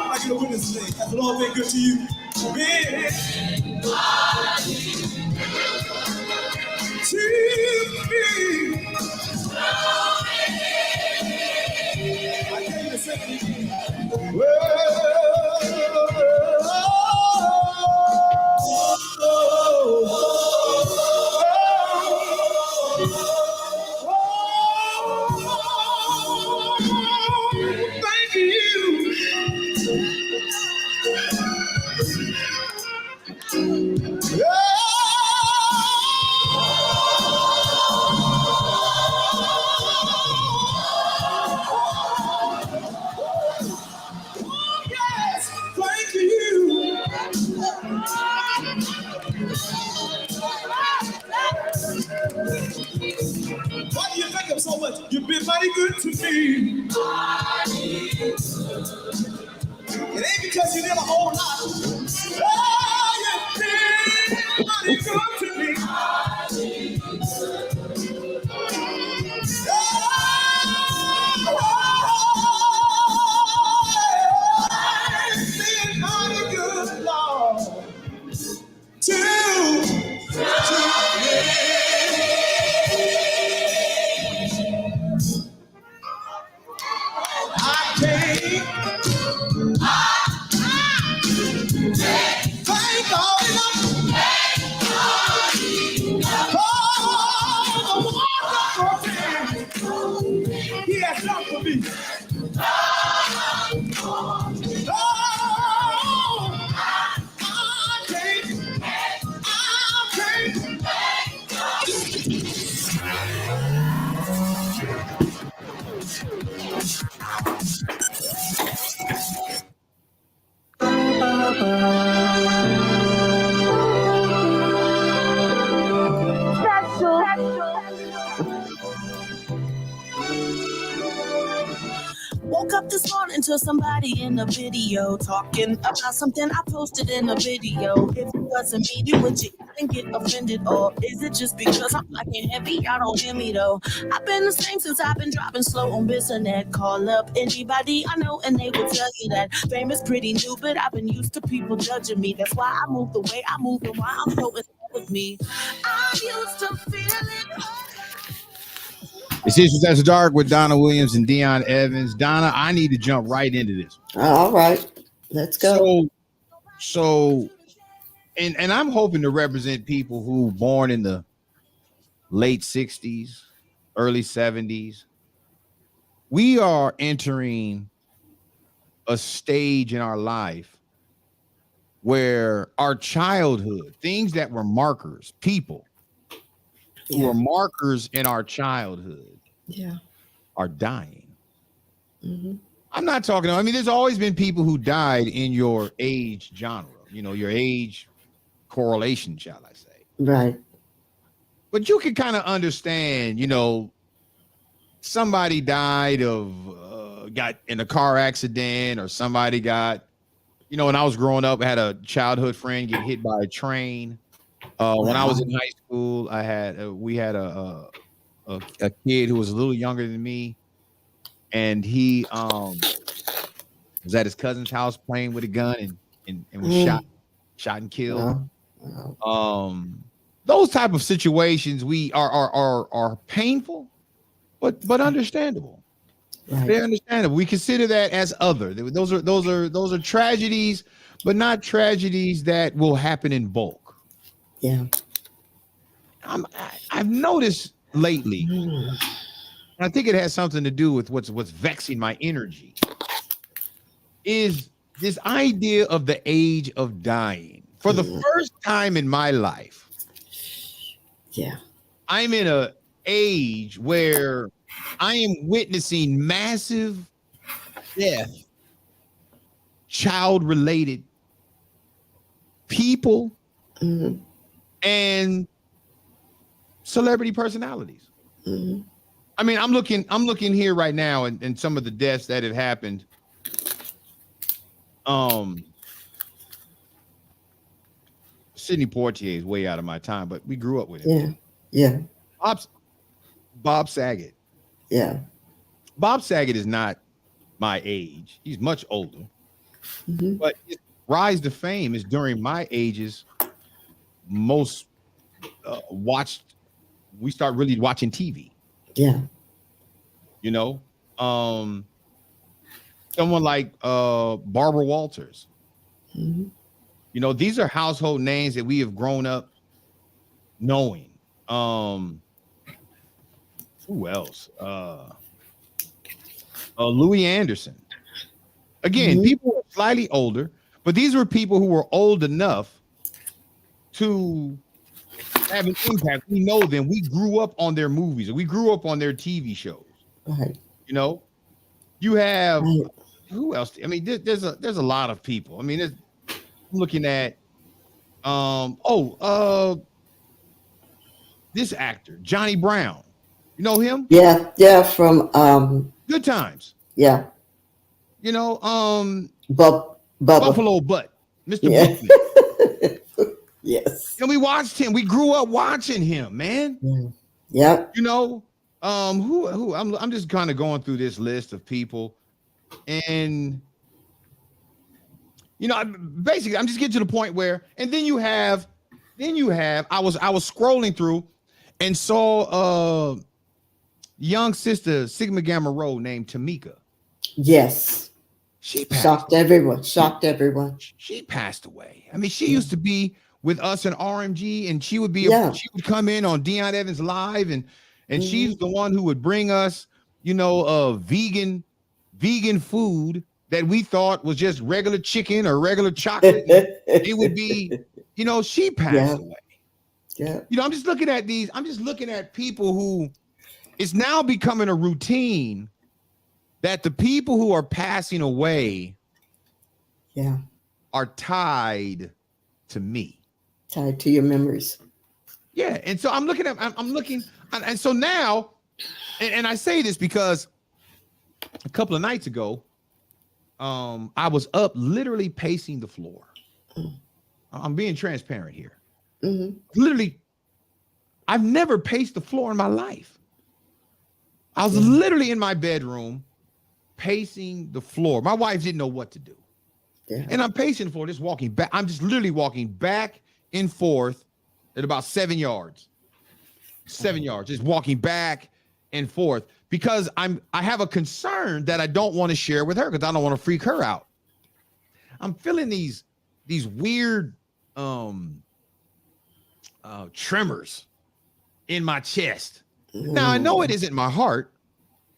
I get a witness today. Has the Lord been good to you? Been to me. I came to say, thank you. Yes, thank you. Why do you thank him so much? You've been mighty good to me. It ain't because you did a whole lot. Oh, you've been mighty good to me. Been mighty good, Lord. To I can't thank all enough. Oh, the wonderful thing He has done for me. Oh, I can't. Woke up this morning to somebody in a video talking about something I posted in a video. If it wasn't me, you would you even get offended? Or is it just because I'm fucking heavy? Y'all don't hear me though. I've been the same since I've been dropping slow on Bissonnette. Call up anybody I know and they will tell you that fame is pretty new, but I've been used to people judging me. That's why I move the way I move and why I'm so in love with me. I used to feel it. It's Issues After Dark with Donna Williams and Dion Evans. Donna, I need to jump right into this. All right, let's go. And I'm hoping to represent people who born in the late 60s, early 70s. We are entering a stage in our life where our childhood, things that were markers, people who were markers in our childhood, are dying. Mm-hmm. I'm not talking, I mean, there's always been people who died in your age genre, your age correlation, shall I say. Right. But you can kind of understand, somebody died of got in a car accident, or somebody got, when I was growing up, I had a childhood friend get hit by a train. When I was in high school, we had a kid who was a little younger than me, and he was at his cousin's house playing with a gun and was shot and killed. Those type of situations are painful, but understandable. Right. They're understandable. We consider that as other. Those are tragedies, but not tragedies that will happen in bulk. Yeah. I've noticed lately, and I think it has something to do with what's vexing my energy, is this idea of the age of dying. For the first time in my life, yeah, I'm in a age where I am witnessing massive death, child-related people, and celebrity personalities. I mean, I'm looking here right now, and some of the deaths that have happened. Sidney Poitier is way out of my time, but we grew up with him. Yeah. Bob Saget. Yeah. Bob Saget is not my age. He's much older. But his rise to fame is during my age's most watched. We start really watching TV. Yeah. Someone like Barbara Walters. These are household names that we have grown up knowing. Who else? Louis Anderson. Again, people were slightly older, but these were people who were old enough to have an impact. We know them. We grew up on their movies. We grew up on their TV shows. Right. You have who else? I mean, there's a lot of people. I mean, I'm looking at this actor, Johnny Brown. You know him? Yeah, from Good Times. Yeah. Buffalo Butt, Mr. Yeah. Buckley. Yes. We watched him. We grew up watching him, man. Yeah. Who I'm just kind of going through this list of people, and basically I'm just getting to the point where, and then you have I was scrolling through and saw young sister Sigma Gamma Rho named Tamika. Yes. She passed shocked everyone. She passed away. I mean, she used to be with us in RMG, and she would she would come in on Deion Evans Live, and she's the one who would bring us, vegan food that we thought was just regular chicken or regular chocolate. It would be, she passed away. Yeah. I'm just looking at people who, it's now becoming a routine that the people who are passing away are tied to me. Tied to your memories. Yeah. And so I'm looking, and so now, and I say this because a couple of nights ago, I was up literally pacing the floor. I'm being transparent here. Literally, I've never paced the floor in my life. I was literally in my bedroom pacing the floor. My wife didn't know what to do. Yeah. And I'm pacing the floor, just walking back. I'm just literally walking back and forth at about 7 yards. 7 yards, just walking back and forth because I have a concern that I don't want to share with her because I don't want to freak her out. I'm feeling these weird tremors in my chest. Now I know it isn't my heart,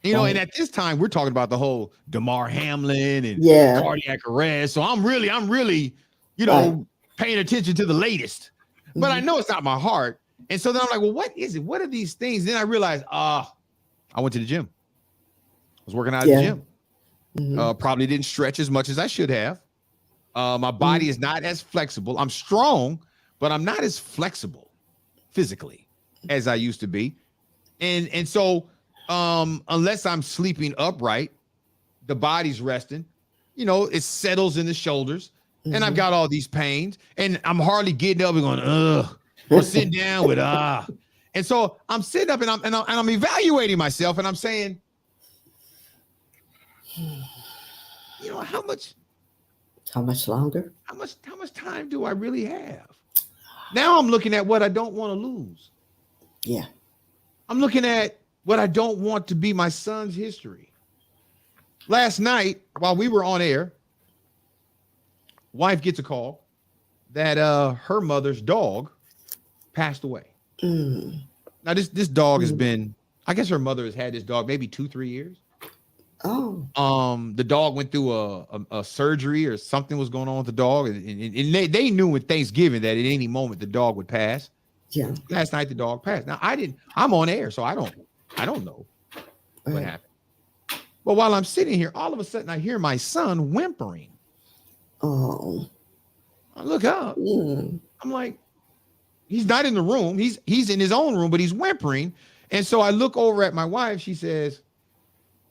and at this time we're talking about the whole Damar Hamlin and cardiac arrest. So I'm really, paying attention to the latest, but I know it's not my heart. And so then I'm like, well, what is it? What are these things? Then I realized, I went to the gym. I was working out at the gym. Probably didn't stretch as much as I should have. My body is not as flexible. I'm strong, but I'm not as flexible physically as I used to be. And so unless I'm sleeping upright, the body's resting, it settles in the shoulders, and I've got all these pains, and I'm hardly getting up and going, ugh, or sitting down with and so I'm sitting up and I'm evaluating myself, and I'm saying, how much longer? How much time do I really have? Now I'm looking at what I don't want to lose. Yeah. I'm looking at what I don't want to be my son's history. Last night, while we were on air, wife gets a call that her mother's dog passed away. Now this dog has been, I guess her mother has had this dog maybe 2-3 years. Oh. The dog went through a surgery or something was going on with the dog, and they knew with Thanksgiving that at any moment the dog would pass. Yeah. Last night the dog passed. Now I'm on air, so I don't know what happened. But while I'm sitting here, all of a sudden I hear my son whimpering. Oh. I look up. I'm like, he's not in the room. He's in his own room, but he's whimpering. And so I look over at my wife. She says,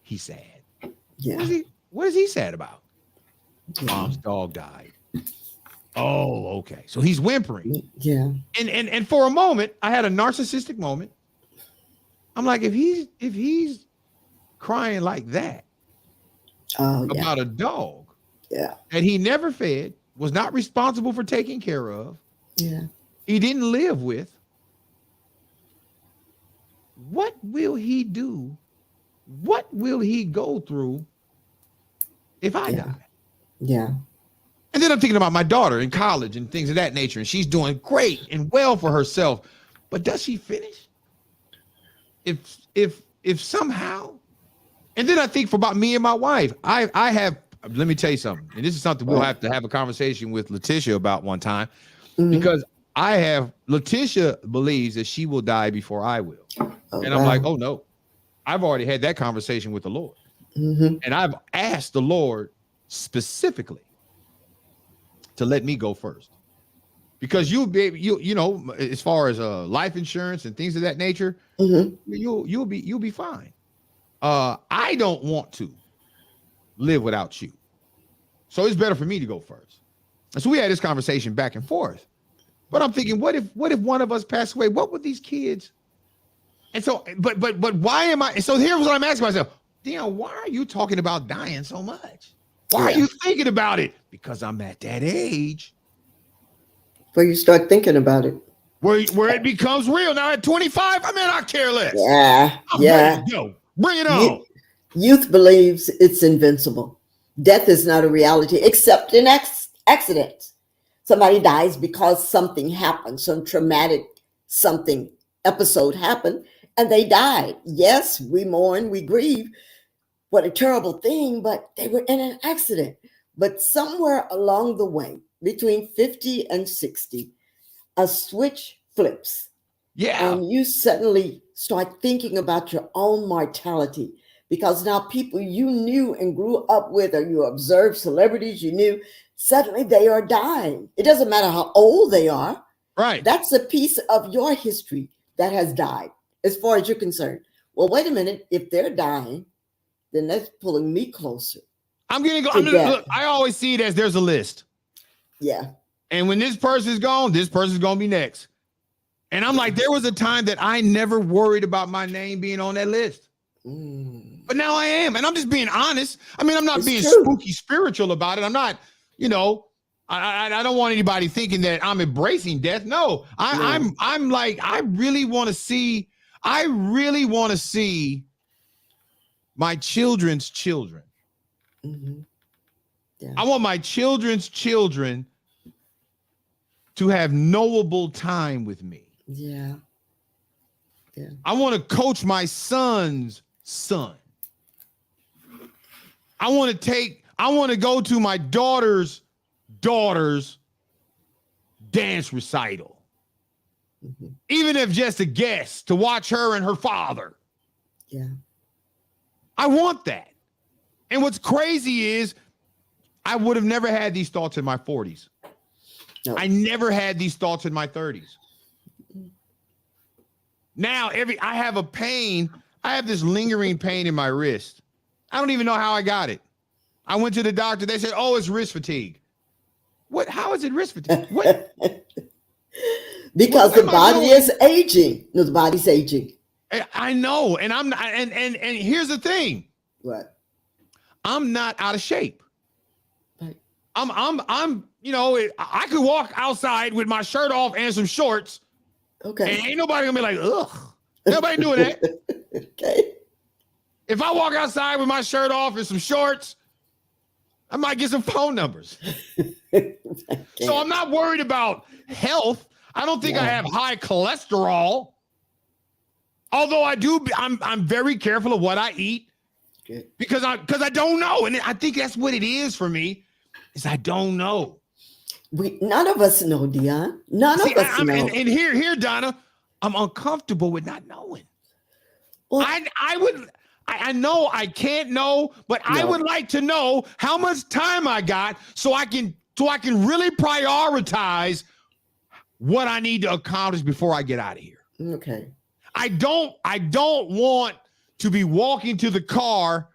he's sad. Yeah. What is he sad about? Mom's dog died. Oh, okay. So he's whimpering. Yeah. And for a moment, I had a narcissistic moment. I'm like, if he's crying like that about a dog that he never fed, was not responsible for taking care of, he didn't live with, what will he do? What will he go through if I die? Yeah. And then I'm thinking about my daughter in college and things of that nature, and she's doing great and well for herself. But does she finish? If somehow, and then I think about me and my wife, I have, let me tell you something, and this is something we'll have to have a conversation with Letitia about one time, because Letitia believes that she will die before I will. And I'm like, oh no, I've already had that conversation with the Lord. And I've asked the Lord specifically to let me go first, because you'll be, as far as life insurance and things of that nature, you'll be fine. I don't want to live without you, so it's better for me to go first. And so we had this conversation back and forth. But I'm thinking, what if one of us passed away? What would these kids? And so, but why am I? So here's what I'm asking myself: Dion, why are you talking about dying so much? Why are you thinking about it? Because I'm at that age where you start thinking about it, where it becomes real. Now at 25, I care less. I'm ready to go. Bring it on. Youth believes it's invincible. Death is not a reality except in accidents. Somebody dies because something happened, some traumatic episode happened, and they died. Yes, we mourn, we grieve. What a terrible thing, but they were in an accident. But somewhere along the way, between 50 and 60, a switch flips. Yeah. And you suddenly start thinking about your own mortality, because now people you knew and grew up with, or you observed celebrities you knew, suddenly they are dying. It doesn't matter how old they are. Right. That's a piece of your history that has died, as far as you're concerned. Well, wait a minute. If they're dying, then that's pulling me closer. Look, I always see it as there's a list. Yeah. And when this person's gone, this person's going to be next. And I'm like, there was a time that I never worried about my name being on that list. But now I am. And I'm just being honest. I'm not being spooky spiritual about it. I'm not, I don't want anybody thinking that I'm embracing death. No, I'm like, I really want to see my children's children. Yeah. I want my children's children to have knowable time with me. Yeah. Yeah. I want to coach my son's son. I want to go to my daughter's dance recital. Even if just a guest, to watch her and her father. Yeah. I want that. And what's crazy is I would have never had these thoughts in my 40s. No. I never had these thoughts in my 30s. Now I have this lingering pain in my wrist. I don't even know how I got it. I went to the doctor. They said, "Oh, it's wrist fatigue." What? How is it wrist fatigue? What? Because What the am I body doing? is aging. No, the body's aging. I know, and I'm not. And here's the thing: What? I'm not out of shape. Right. I'm. You know, I could walk outside with my shirt off and some shorts, Okay. and ain't nobody gonna be like, "Ugh." Nobody doing that. Okay. If I walk outside with my shirt off and some shorts, I might get some phone numbers. So I'm not worried about health. I don't think I have high cholesterol. Although I do, I'm very careful of what I eat. Good. because I don't know. And I think that's what it is for me, is I don't know. None of us know, Dion. None of us know. And here, Donna, I'm uncomfortable with not knowing. Well, I know I can't know, but I would like to know how much time I got so I can really prioritize what I need to accomplish before I get out of here. okay. I don't want to be walking to the car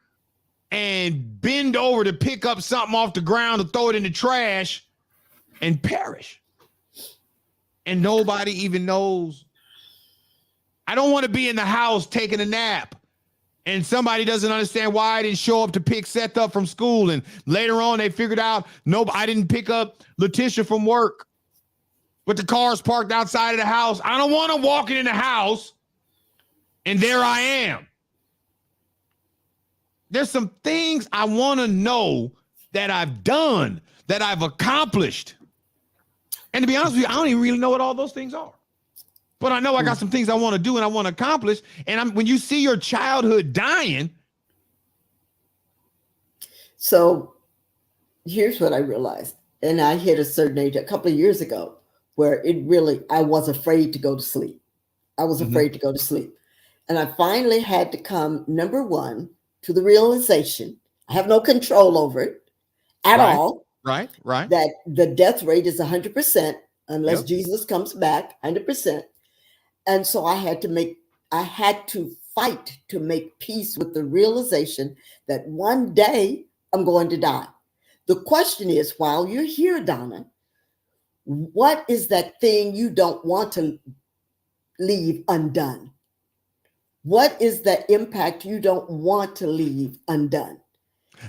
and bend over to pick up something off the ground to throw it in the trash and perish. And nobody even knows. I don't want to be in the house taking a nap and somebody doesn't understand why I didn't show up to pick Seth up from school. And later on, they figured out, nope, I didn't pick up Letitia from work, but the car's parked outside of the house. I don't want to walk in the house and there I am. There's some things I want to know that I've done, that I've accomplished. And to be honest with you, I don't even really know what all those things are. But I know I got some things I want to do and I want to accomplish. And when you see your childhood dying. So here's what I realized. And I hit a certain age a couple of years ago where I was afraid to go to sleep. I was afraid to go to sleep. And I finally had to come, number one, to the realization I have no control over it at all. Right. That the death rate is 100% unless Yep. Jesus comes back, 100%. And so I had to fight to make peace with the realization that one day I'm going to die. The question is, while you're here, Donna, what is that thing you don't want to leave undone? What is that impact you don't want to leave undone?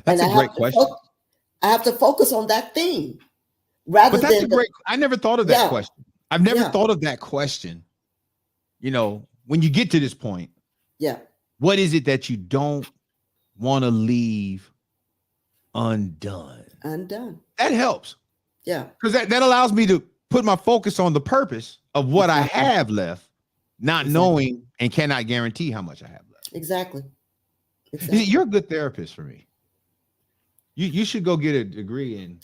That's a great question. I have to focus on that thing rather but that's than I never thought of that question. I've never thought of that question. You know, when you get to this point, what is it that you don't want to leave undone? That helps. Yeah. Because that allows me to put my focus on the purpose of what I have left, not knowing and cannot guarantee how much I have left. Exactly. You're a good therapist for me. You should go get a degree in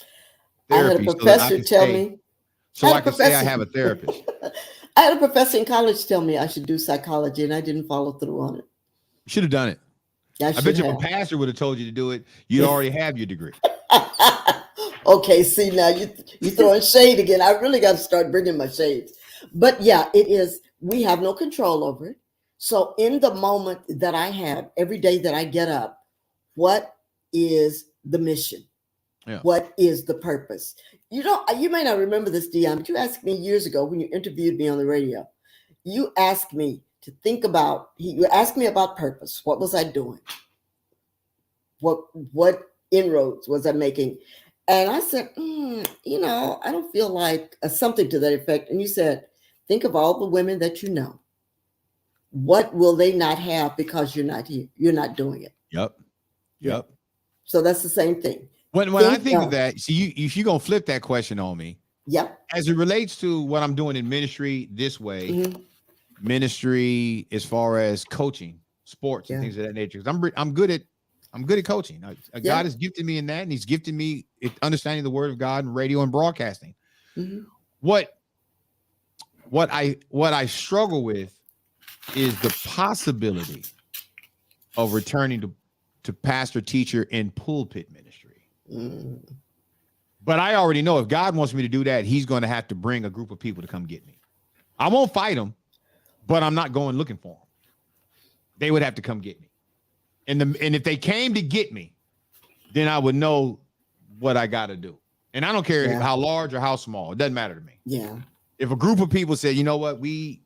therapy. I had a professor tell me. So I can say I have a therapist. I had a professor in college tell me I should do psychology, and I didn't follow through on it. You should have done it. I bet you if a pastor would have told you to do it, you'd already have your degree. Okay, see, now you're throwing shade again. I really got to start bringing my shades. But yeah, it is. We have no control over it. So in the moment that I have, every day that I get up, what is the mission? Yeah. What is the purpose? You may not remember this, Dion, but you asked me years ago when you interviewed me on the radio. You asked me to think about. You asked me about purpose. What was I doing? What inroads was I making? And I said, I don't feel like something to that effect. And you said, think of all the women that you know. What will they not have because you're not here? You're not doing it. Yep. So that's the same thing. When I think of that, see, if you're going to flip that question on me, as it relates to what I'm doing in ministry this way, ministry as far as coaching, sports and things of that nature, because I'm good at coaching. God has gifted me in that, and He's gifted me understanding the Word of God and radio and broadcasting. What I struggle with is the possibility of returning to pastor, teacher, and pulpit ministry. But I already know if God wants me to do that, He's going to have to bring a group of people to come get me. I won't fight them, but I'm not going looking for them. They would have to come get me. And if they came to get me, then I would know what I got to do. And I don't care how large or how small. It doesn't matter to me. Yeah. If a group of people say, you know what, we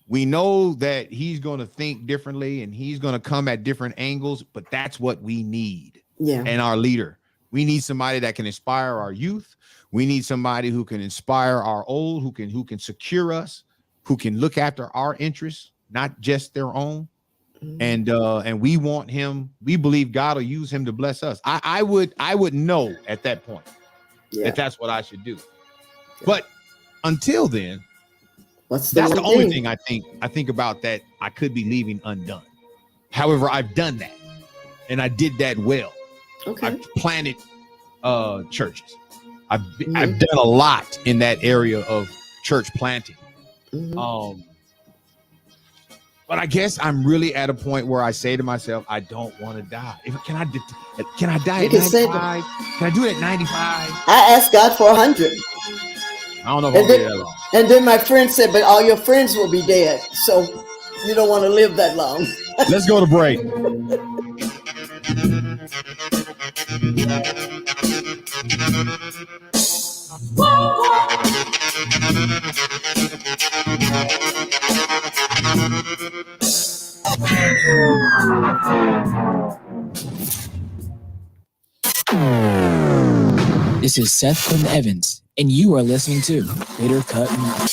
know that he's going to think differently and he's going to come at different angles, but that's what we need. Yeah. And our leader, we need somebody that can inspire our youth. We need somebody who can inspire our old, who can secure us, who can look after our interests, not just their own. And we want him. We believe God will use him to bless us. I would know at that point that that's what I should do. Yeah. But until then, that's the only thing I think about that I could be leaving undone. However, I've done that, and I did that well. Okay. I've planted churches. I've done a lot in that area of church planting. But I guess I'm really at a point where I say to myself, I don't want to die. Can I die at 95? Can I do it at 95? I asked God for 100. I don't know if I'll be that long. And then my friend said, but all your friends will be dead. So you don't want to live that long. Let's go to break. This is Seth Clinton Evans, and you are listening to Bitter Cut Media.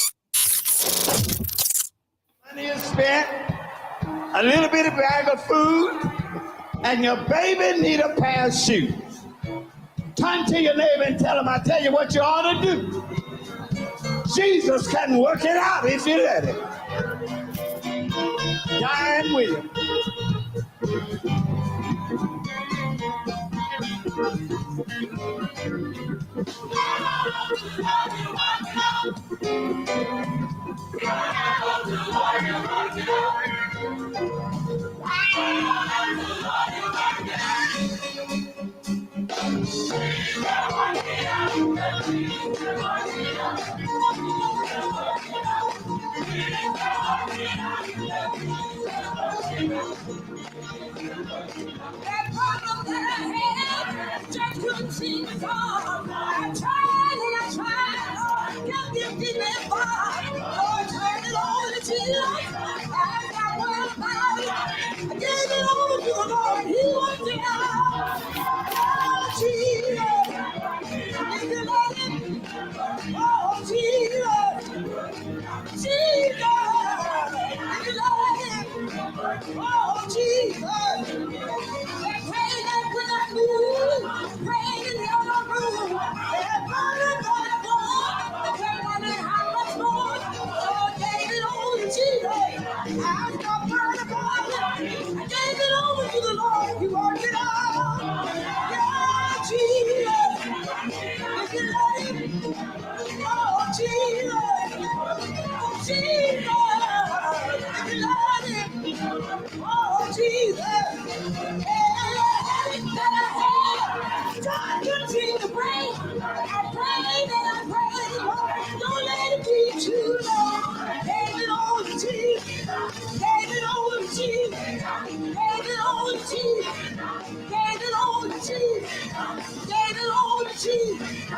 Money is spent, a little bit of bag of food, and your baby need a pair of shoes. Turn to your neighbor and tell him, I tell you what you ought to do. Jesus can work it out if you let him. Diane Williams. That problem that I had, just couldn't seem to solve. I tried and I tried, Lord, kept getting me far. Lord, turn it over to Jesus. I got one about it. I gave it over to the Lord. He worked it out. Oh, Jesus, if you let him. Oh, Jesus, Jesus, if you let him. Oh, Jesus. Pray that when I move, pray in the other room. That brother, pray on it how much more. Oh, gave it over to Jesus. I've got burning about it. I gave it over to the Lord. He worked it out. Yeah, Jesus. If you let him. Oh, Jesus. Jesus. If you let him. Oh, Jesus. God continue to pray. I prayed and I prayed, Lord. Don't let it be too long. Gave it all to Jesus. Gave it all to Jesus. Gave it all to Jesus. Gave it all to Jesus. Gave it all to Jesus. I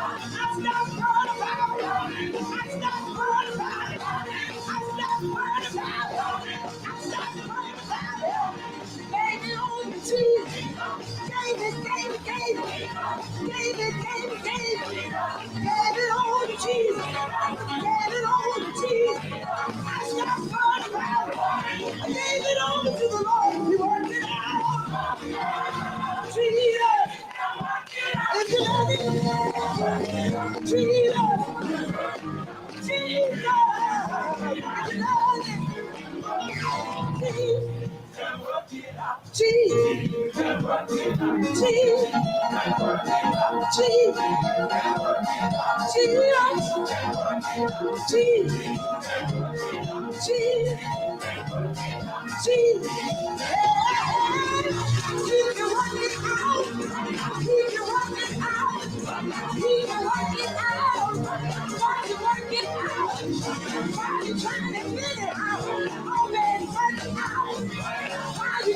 stopped running about it. I stopped running about it. I stopped running about it. I stopped running about it. Gave it all to Jesus. Gave it. Gave it all to Jesus. Gave it all to Jesus. I stopped running about it. I gave it over to the Lord. He worked it out. Jesus. If you let it. Jesus. Jesus. If you let it. Jesus.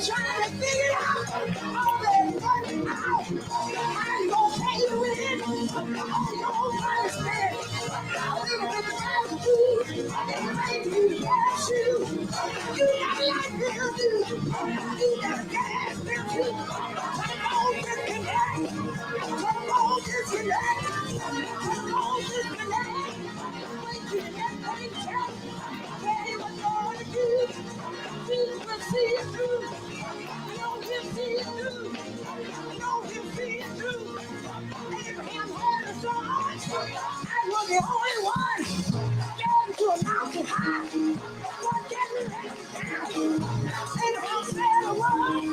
Trying to figure it out. All that money out. How you gonna pay the rent? All your money spent. Living in the fast food. And maybe you got shoes. You got light bill due. You got gas bill too. Come on, disconnect. Come on, disconnect. Come on, disconnect. When you get paid check, tell you what you're gonna do. Jesus will see you through. Know he'll see you through. Know he'll see you through. Abraham had a son. I was the only one. Down to a mountain high. One getting ready down. Abraham said a word.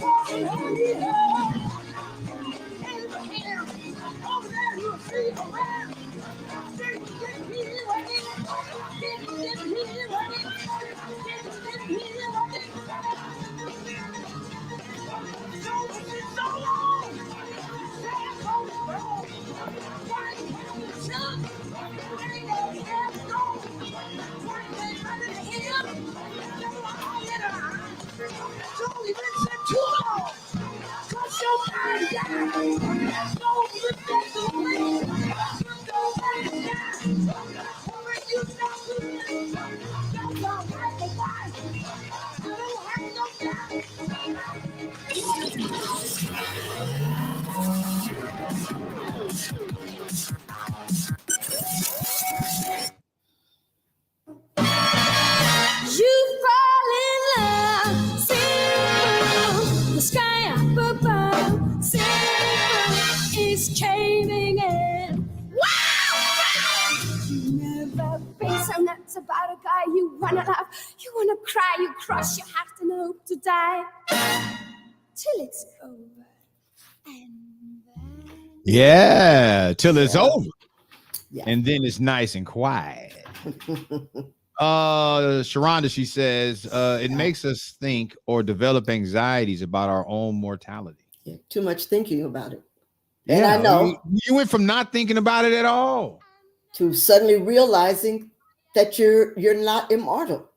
Walking on the earth. Abraham, over there you'll see around. Didn't get here running. Didn't get here running. Didn't get here running. So it's been so long. Sad on the road. Why can't you jump? Ain't no gas gone. Why can't you run to him? Never all in a line. So we've been sent too long. Cause your mind died. So good that the wind. Don't let it die. When you stop to live, don't come back to life. You don't have no doubt. You fall in love, simple. The sky up above, simple, is caving in. Wow! You never been so nuts about a guy you wanna love, you wanna cry, you cross your heart and hope to die till it's over. And then Yeah, till it's Yeah. over. Yeah. And then it's nice and quiet. Sharonda, she says, it makes us think or develop anxieties about our own mortality. Yeah, too much thinking about it. And I Yeah, know you went from not thinking about it at all. to suddenly realizing that you're not immortal.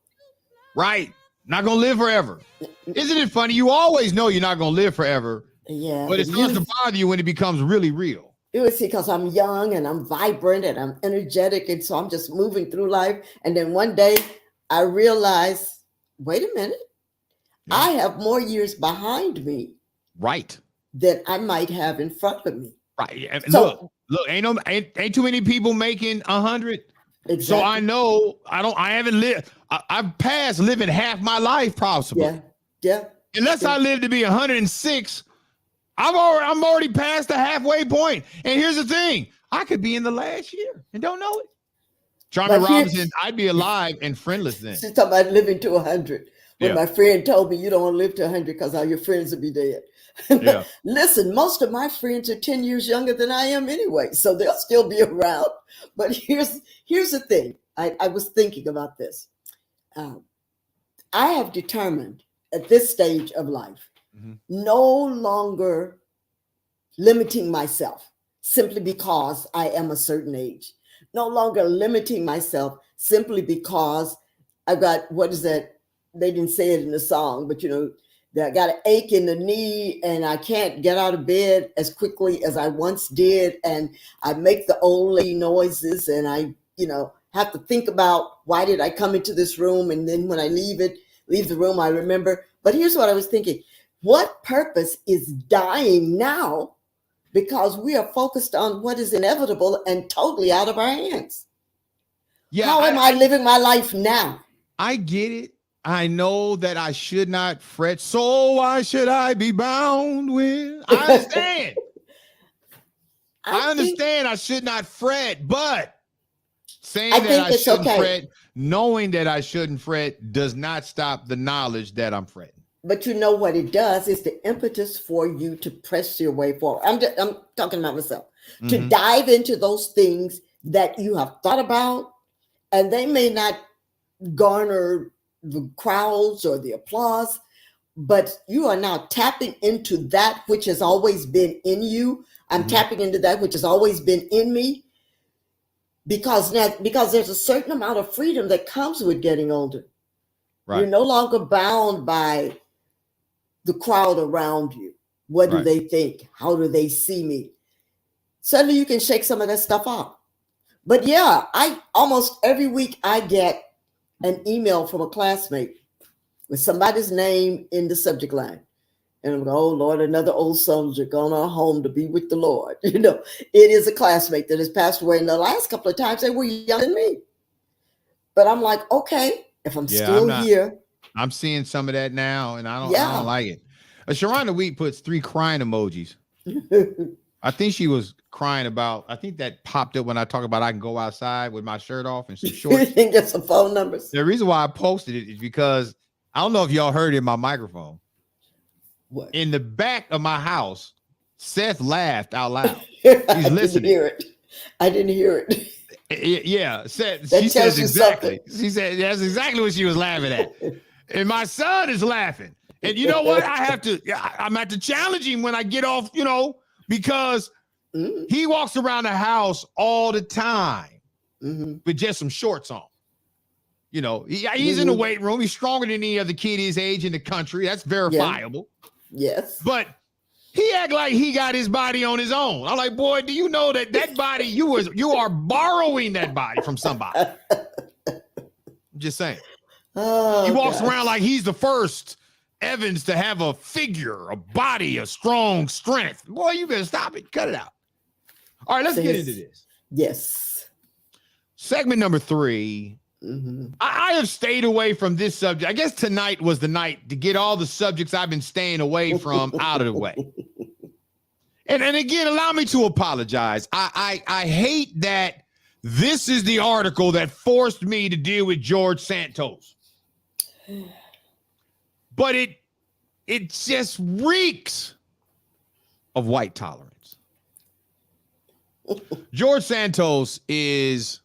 Right. Not gonna live forever. Isn't it funny? You always know you're not gonna live forever, Yeah. but it starts to bother you when it becomes really real. It was because I'm young and I'm vibrant and I'm energetic. And so I'm just moving through life. And then one day I realized, wait a minute, Yeah. I have more years behind me Right. than I might have in front of me. Right. And So- look, ain't too many people making 100. Exactly. So I know I haven't lived. I've passed living half my life possibly. Yeah. Yeah. Unless I live to be 106, I'm already past the halfway point. And here's the thing: I could be in the last year and don't know it. Charlie But here's- Robinson, I'd be alive and friendless then. She's talking about living to 100. When Yeah. my friend told me you don't want to live to 100 because all your friends will be dead. Yeah. Listen, most of my friends are 10 years younger than I am anyway, so they'll still be around. But here's the thing. I was thinking about this. I have determined at this stage of life, no longer limiting myself simply because I am a certain age. No longer limiting myself simply because I've got, what is that? They didn't say it in the song, but I got an ache in the knee and I can't get out of bed as quickly as I once did. And I make the old lady noises and I, have to think about why did I come into this room? And then when I leave the room, I remember. But here's what I was thinking. What purpose is dying now? Because we are focused on what is inevitable and totally out of our hands. Yeah. How am I living my life now? I get it. I know that I should not fret. So why should I be bound with? I understand. I understand I should not fret, but saying that I shouldn't fret, knowing that I shouldn't fret, does not stop the knowledge that I'm fretting. But you know what it does is the impetus for you to press your way forward. I'm talking about myself. To dive into those things that you have thought about, and they may not garner the crowds or the applause, but you are now tapping into that which has always been in you. I'm tapping into that which has always been in me, because there's a certain amount of freedom that comes with getting older. Right. You're no longer bound by the crowd around you. What do Right. they think? How do they see me? Suddenly you can shake some of that stuff off. But yeah, I almost every week I get an email from a classmate with somebody's name in the subject line. And I'm going, oh Lord, another old soldier gone on home to be with the Lord. You know, it is a classmate that has passed away. And the last couple of times they were younger than me. But I'm like, okay, if I'm still here. I'm seeing some of that now, and I Yeah. don't like it. Sharonda Wheat puts 3 crying emojis. I think she was crying about, I think that popped up when I talk about I can go outside with my shirt off and some shorts. And get some phone numbers. The reason why I posted it is because I don't know if y'all heard it in my microphone. What? In the back of my house, Seth laughed out loud. He's listening. I didn't hear it. Yeah, Seth, That she tells says you exactly. something. She said that's exactly what she was laughing at. And my son is laughing. And you know what? I'm at to challenge him when I get off, you know, because he walks around the house all the time with just some shorts on. You know, he's in the weight room. He's stronger than any other kid his age in the country. That's verifiable. Yes. But he act like he got his body on his own. I'm like, boy, do you know that body, you are borrowing that body from somebody. I'm just saying. Oh, he walks around like he's the first Evans to have a figure, a body, a strong strength. Boy, you better stop it. Cut it out. All right, let's get into this. Yes. Segment number 3. I have stayed away from this subject. I guess tonight was the night to get all the subjects I've been staying away from out of the way. And again, allow me to apologize. I hate that this is the article that forced me to deal with George Santos. But it just reeks of white tolerance. George Santos is,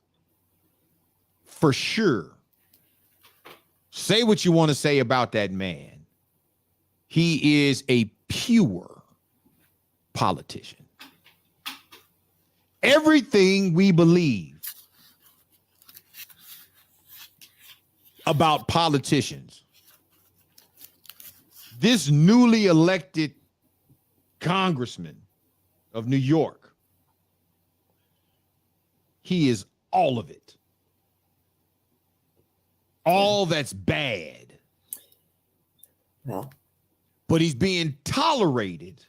for sure, say what you want to say about that man, he is a pure politician. Everything we believe about politicians, this newly elected congressman of New York, he is all of it. All that's bad. Well, but he's being tolerated,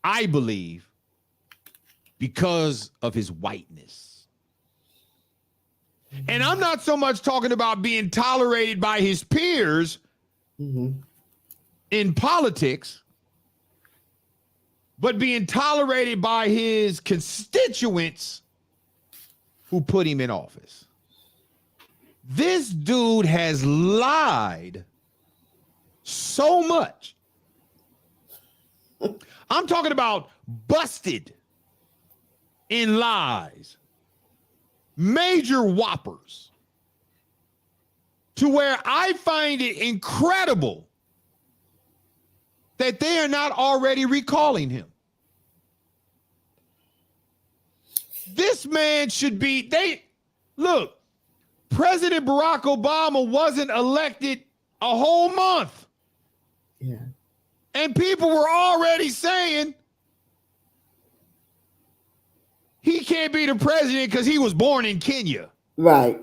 I believe, because of his whiteness. And I'm not so much talking about being tolerated by his peers in politics, but being tolerated by his constituents who put him in office. This dude has lied so much. I'm talking about busted in lies, major whoppers, to where I find it incredible that they are not already recalling him. This man should be, look, President Barack Obama wasn't elected a whole month. Yeah. And people were already saying he can't be the president because he was born in Kenya. Right.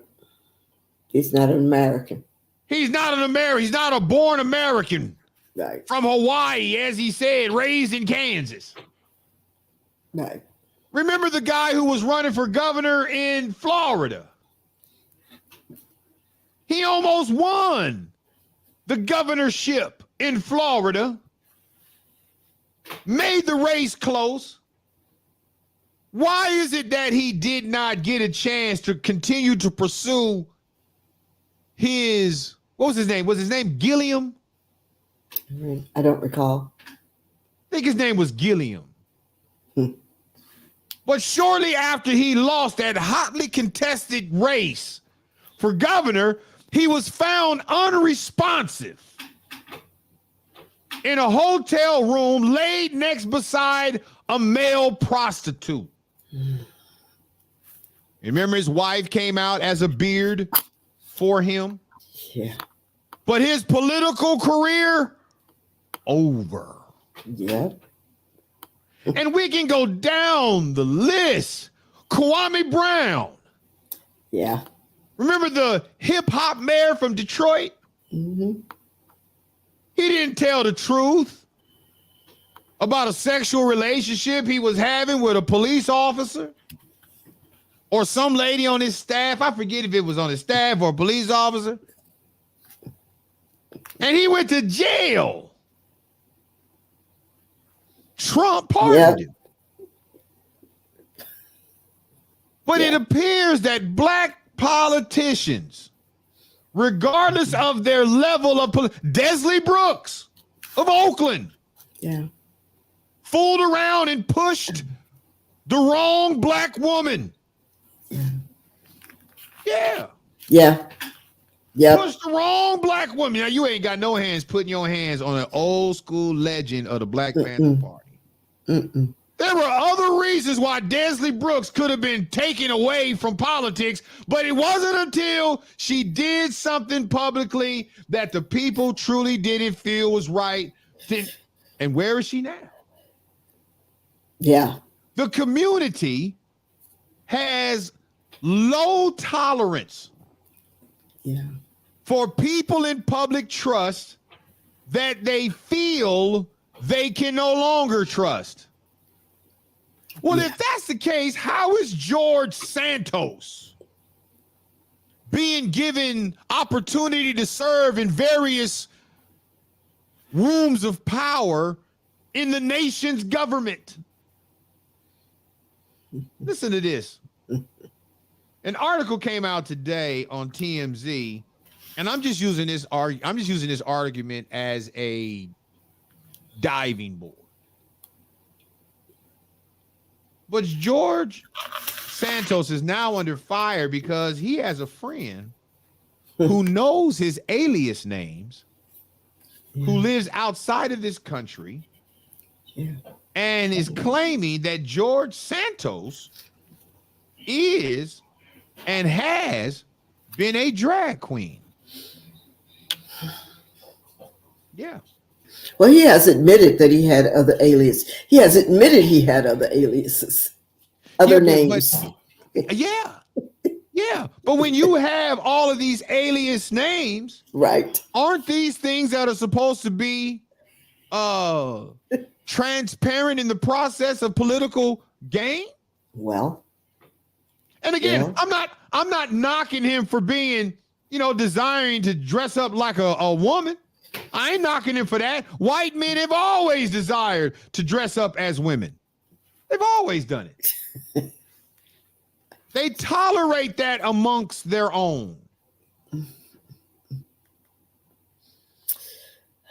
He's not an American. He's not an American. He's not a born American. Right. From Hawaii, as he said, raised in Kansas. Right. Remember the guy who was running for governor in Florida? He almost won the governorship in Florida, made the race close. Why is it that he did not get a chance to continue to pursue his, what was his name? Was his name Gilliam? I don't recall. I think his name was Gilliam. But shortly after he lost that hotly contested race for governor, he was found unresponsive in a hotel room laid next beside a male prostitute. Remember his wife came out as a beard for him? Yeah. But his political career, over. Yep. And we can go down the list. Kwame Brown. Yeah. Remember the hip hop mayor from Detroit? Mm-hmm. He didn't tell the truth about a sexual relationship he was having with a police officer or some lady on his staff. I forget if it was on his staff or a police officer. And he went to jail. Trump pardoned him. But it appears that black politicians, regardless of their level of Desley Brooks of Oakland, fooled around and pushed the wrong black woman. Yeah. Pushed the wrong black woman. Now you ain't got no hands putting your hands on an old school legend of the Black Panther Party. There were other reasons why Desley Brooks could have been taken away from politics, but it wasn't until she did something publicly that the people truly didn't feel was right. And where is she now? Yeah. The community has low tolerance for people in public trust that they feel they can no longer trust. Well, if that's the case, how is George Santos being given opportunity to serve in various rooms of power in the nation's government? Listen to this. An article came out today on TMZ, and I'm just using this argument as a diving board. But George Santos is now under fire because he has a friend who knows his alias names, who lives outside of this country, and is claiming that George Santos is and has been a drag queen. Yeah. Well, he has admitted that he had other aliases. He has admitted he had other aliases, other names. But when you have all of these alias names, right? Aren't these things that are supposed to be transparent in the process of political gain? Well, and again, I'm not knocking him for being, desiring to dress up like a woman. I ain't knocking him for that. White men have always desired to dress up as women. They've always done it. They tolerate that amongst their own.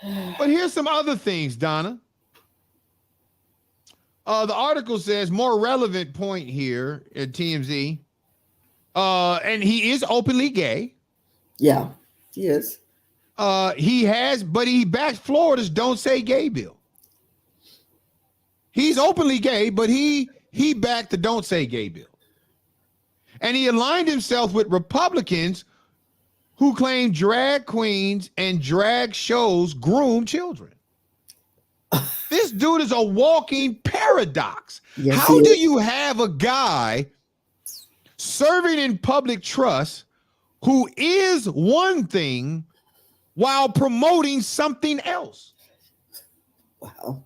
But here's some other things, Donna. The article says, more relevant point here at TMZ, and he is openly gay. Yeah, he is. He backed Florida's Don't Say Gay bill. He's openly gay, but he backed the Don't Say Gay bill. And he aligned himself with Republicans who claim drag queens and drag shows groom children. This dude is a walking paradox. Yes, how do you have a guy serving in public trust who is one thing while promoting something else? Wow.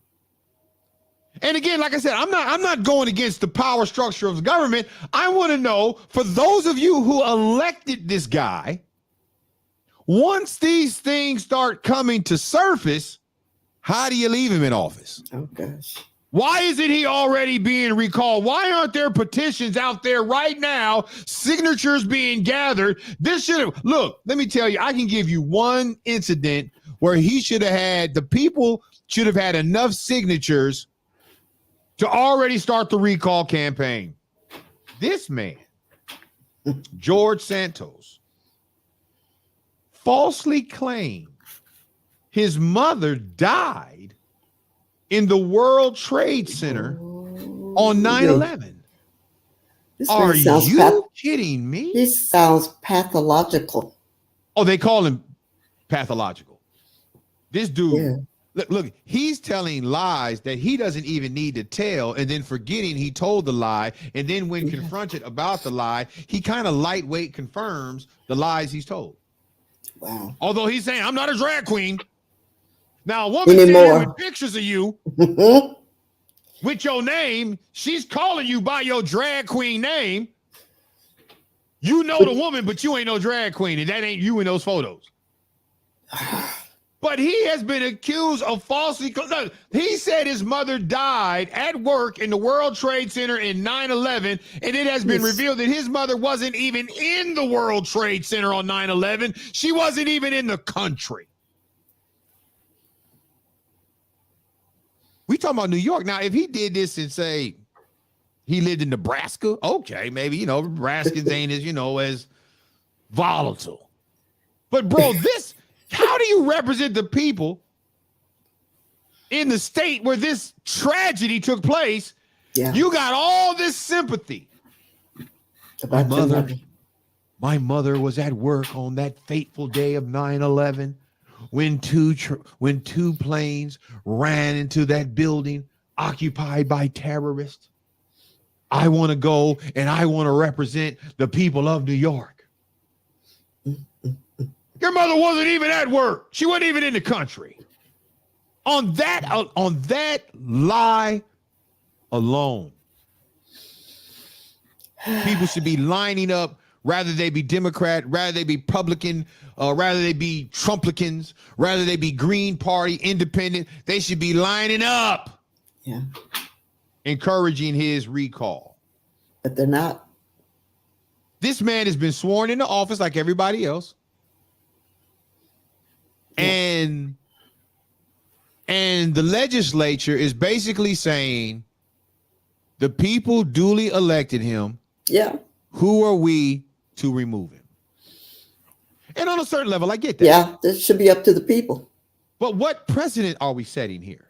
And again, like I said, I'm not going against the power structure of the government. I want to know, for those of you who elected this guy, once these things start coming to surface, how do you leave him in office? Oh, gosh. Why isn't he already being recalled? Why aren't there petitions out there right now, signatures being gathered? Look, let me tell you, I can give you one incident where the people should have had enough signatures to already start the recall campaign. This man, George Santos, falsely claimed his mother died in the World Trade Center on 9/11. Are you kidding me? He sounds pathological. Oh, they call him pathological. This dude, Yeah. look, he's telling lies that he doesn't even need to tell, and then forgetting he told the lie, and then when confronted about the lie, he kind of lightweight confirms the lies he's told. Wow. Although he's saying, I'm not a drag queen. Now, a woman sitting here with pictures of you with your name, she's calling you by your drag queen name. You know the woman, but you ain't no drag queen, and that ain't you in those photos. But he has been accused of falsely. Look, he said his mother died at work in the World Trade Center in 9/11, and it has been revealed that his mother wasn't even in the World Trade Center on 9/11. She wasn't even in the country. We talking about New York. Now, if he did this and say he lived in Nebraska, okay, maybe, Nebraskans ain't as, as volatile. But bro, how do you represent the people in the state where this tragedy took place? Yeah. You got all this sympathy. About My mother was at work on that fateful day of 9/11 when two planes ran into that building occupied by terrorists. I want to go and I want to represent the people of New York. Your mother wasn't even at work. She wasn't even in the country. On that lie alone, people should be lining up, rather they be Democrat, rather they be Republican, rather they be Trumplicans, rather they be Green Party, Independent. They should be lining up, encouraging his recall. But they're not. This man has been sworn into office like everybody else. And the legislature is basically saying the people duly elected him. Yeah. Who are we to remove him? And on a certain level, I get that. Yeah, this should be up to the people. But what precedent are we setting here?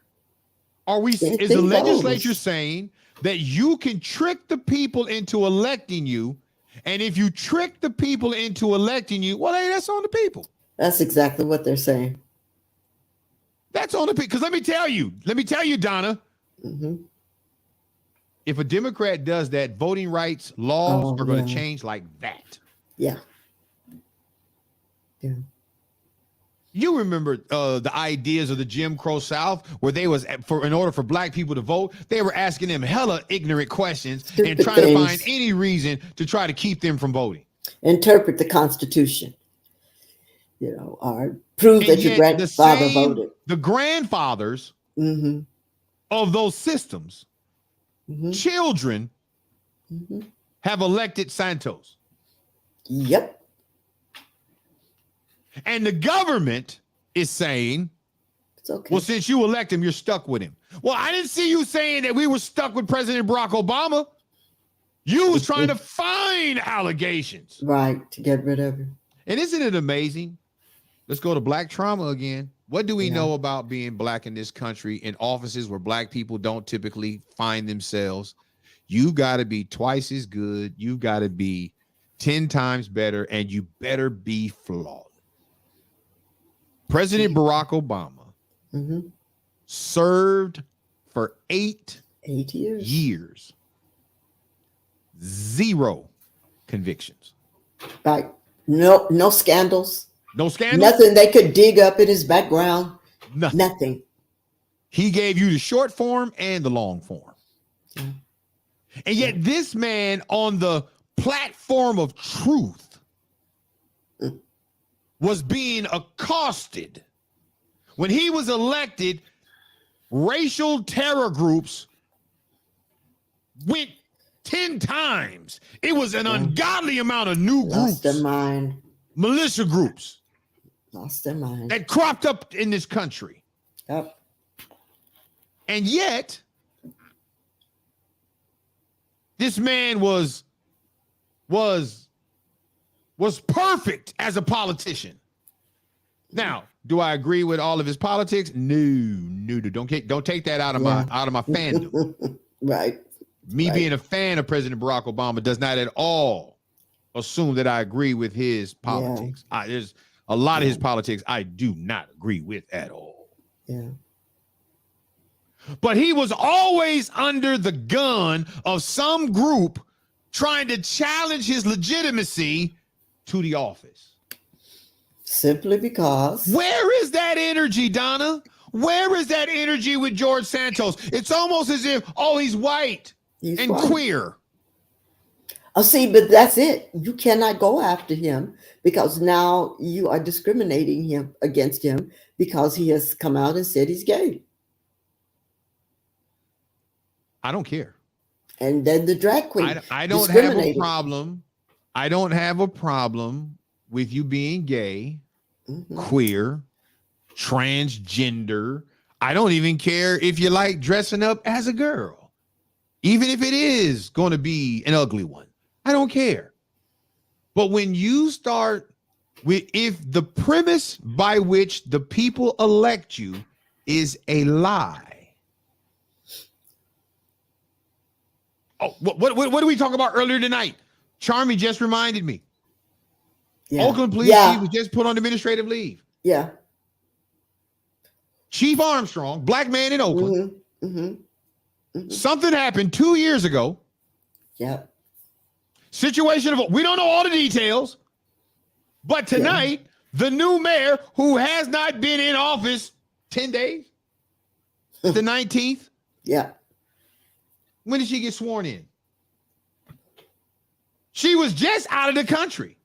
Is the legislature saying that you can trick the people into electing you, and if you trick the people into electing you, well, hey, that's on the people. That's exactly what they're saying. That's on the people. Because let me tell you, Donna, if a Democrat does that, voting rights laws are going to change like that. Yeah. Yeah. You remember the ideas of the Jim Crow South, where they was in order for black people to vote, they were asking them hella ignorant questions and trying to find any reason to try to keep them from voting. Interpret the Constitution, or prove that your grandfather voted. The grandfathers of those systems, children, have elected Santos. Yep. And the government is saying, it's okay. Well, since you elect him, you're stuck with him. Well, I didn't see you saying that we were stuck with President Barack Obama. You was trying to find allegations. Right, to get rid of him. And isn't it amazing? Let's go to black trauma again. What do we know about being black in this country in offices where black people don't typically find themselves? You got to be twice as good. You got to be 10 times better, and you better be flawed. President Barack Obama served for 8 years. 0 convictions. Right. No scandals. No scandals? Nothing they could dig up in his background. Nothing. He gave you the short form and the long form. Yeah. And yet this man on the platform of truth was being accosted. When he was elected, racial terror groups went 10 times. It was an ungodly amount of new groups. Lost their mind. Militia groups. Lost their mind. That cropped up in this country. Yep. And yet, this man was perfect as a politician. Now, do I agree with all of his politics? No. Don't take that out of my fandom. Right. Me being a fan of President Barack Obama does not at all assume that I agree with his politics. A lot of his politics I do not agree with at all. Yeah. But he was always under the gun of some group trying to challenge his legitimacy to the office. Simply because. Where is that energy, Donna? Where is that energy with George Santos? It's almost as if, oh, he's white and white. queer. Oh, see, but that's it. You cannot go after him because now you are discriminating against him because he has come out and said he's gay. I don't care. And then the drag queen. I don't have a problem. I don't have a problem with you being gay, queer, transgender. I don't even care if you like dressing up as a girl, even if it is going to be an ugly one. I don't care. But when you start with, if the premise by which the people elect you is a lie. Oh, what did we talk about earlier tonight? Charmy just reminded me. Yeah. Oakland Police Chief was just put on administrative leave. Yeah. Chief Armstrong, black man in Oakland. Something happened 2 years ago. Yeah. Situation of, we don't know all the details, but tonight, the new mayor, who has not been in office 10 days, the 19th. Yeah. When did she get sworn in? She was just out of the country.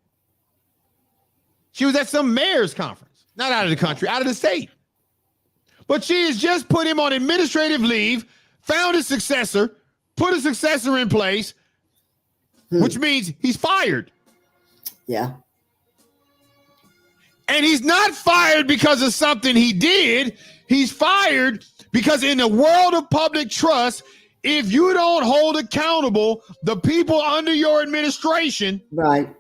She was at some mayor's conference. Not out of the country, out of the state. But she has just put him on administrative leave, found a successor, put a successor in place, which means he's fired. Yeah. And he's not fired because of something he did. He's fired because in the world of public trust, if you don't hold accountable the people under your administration, right?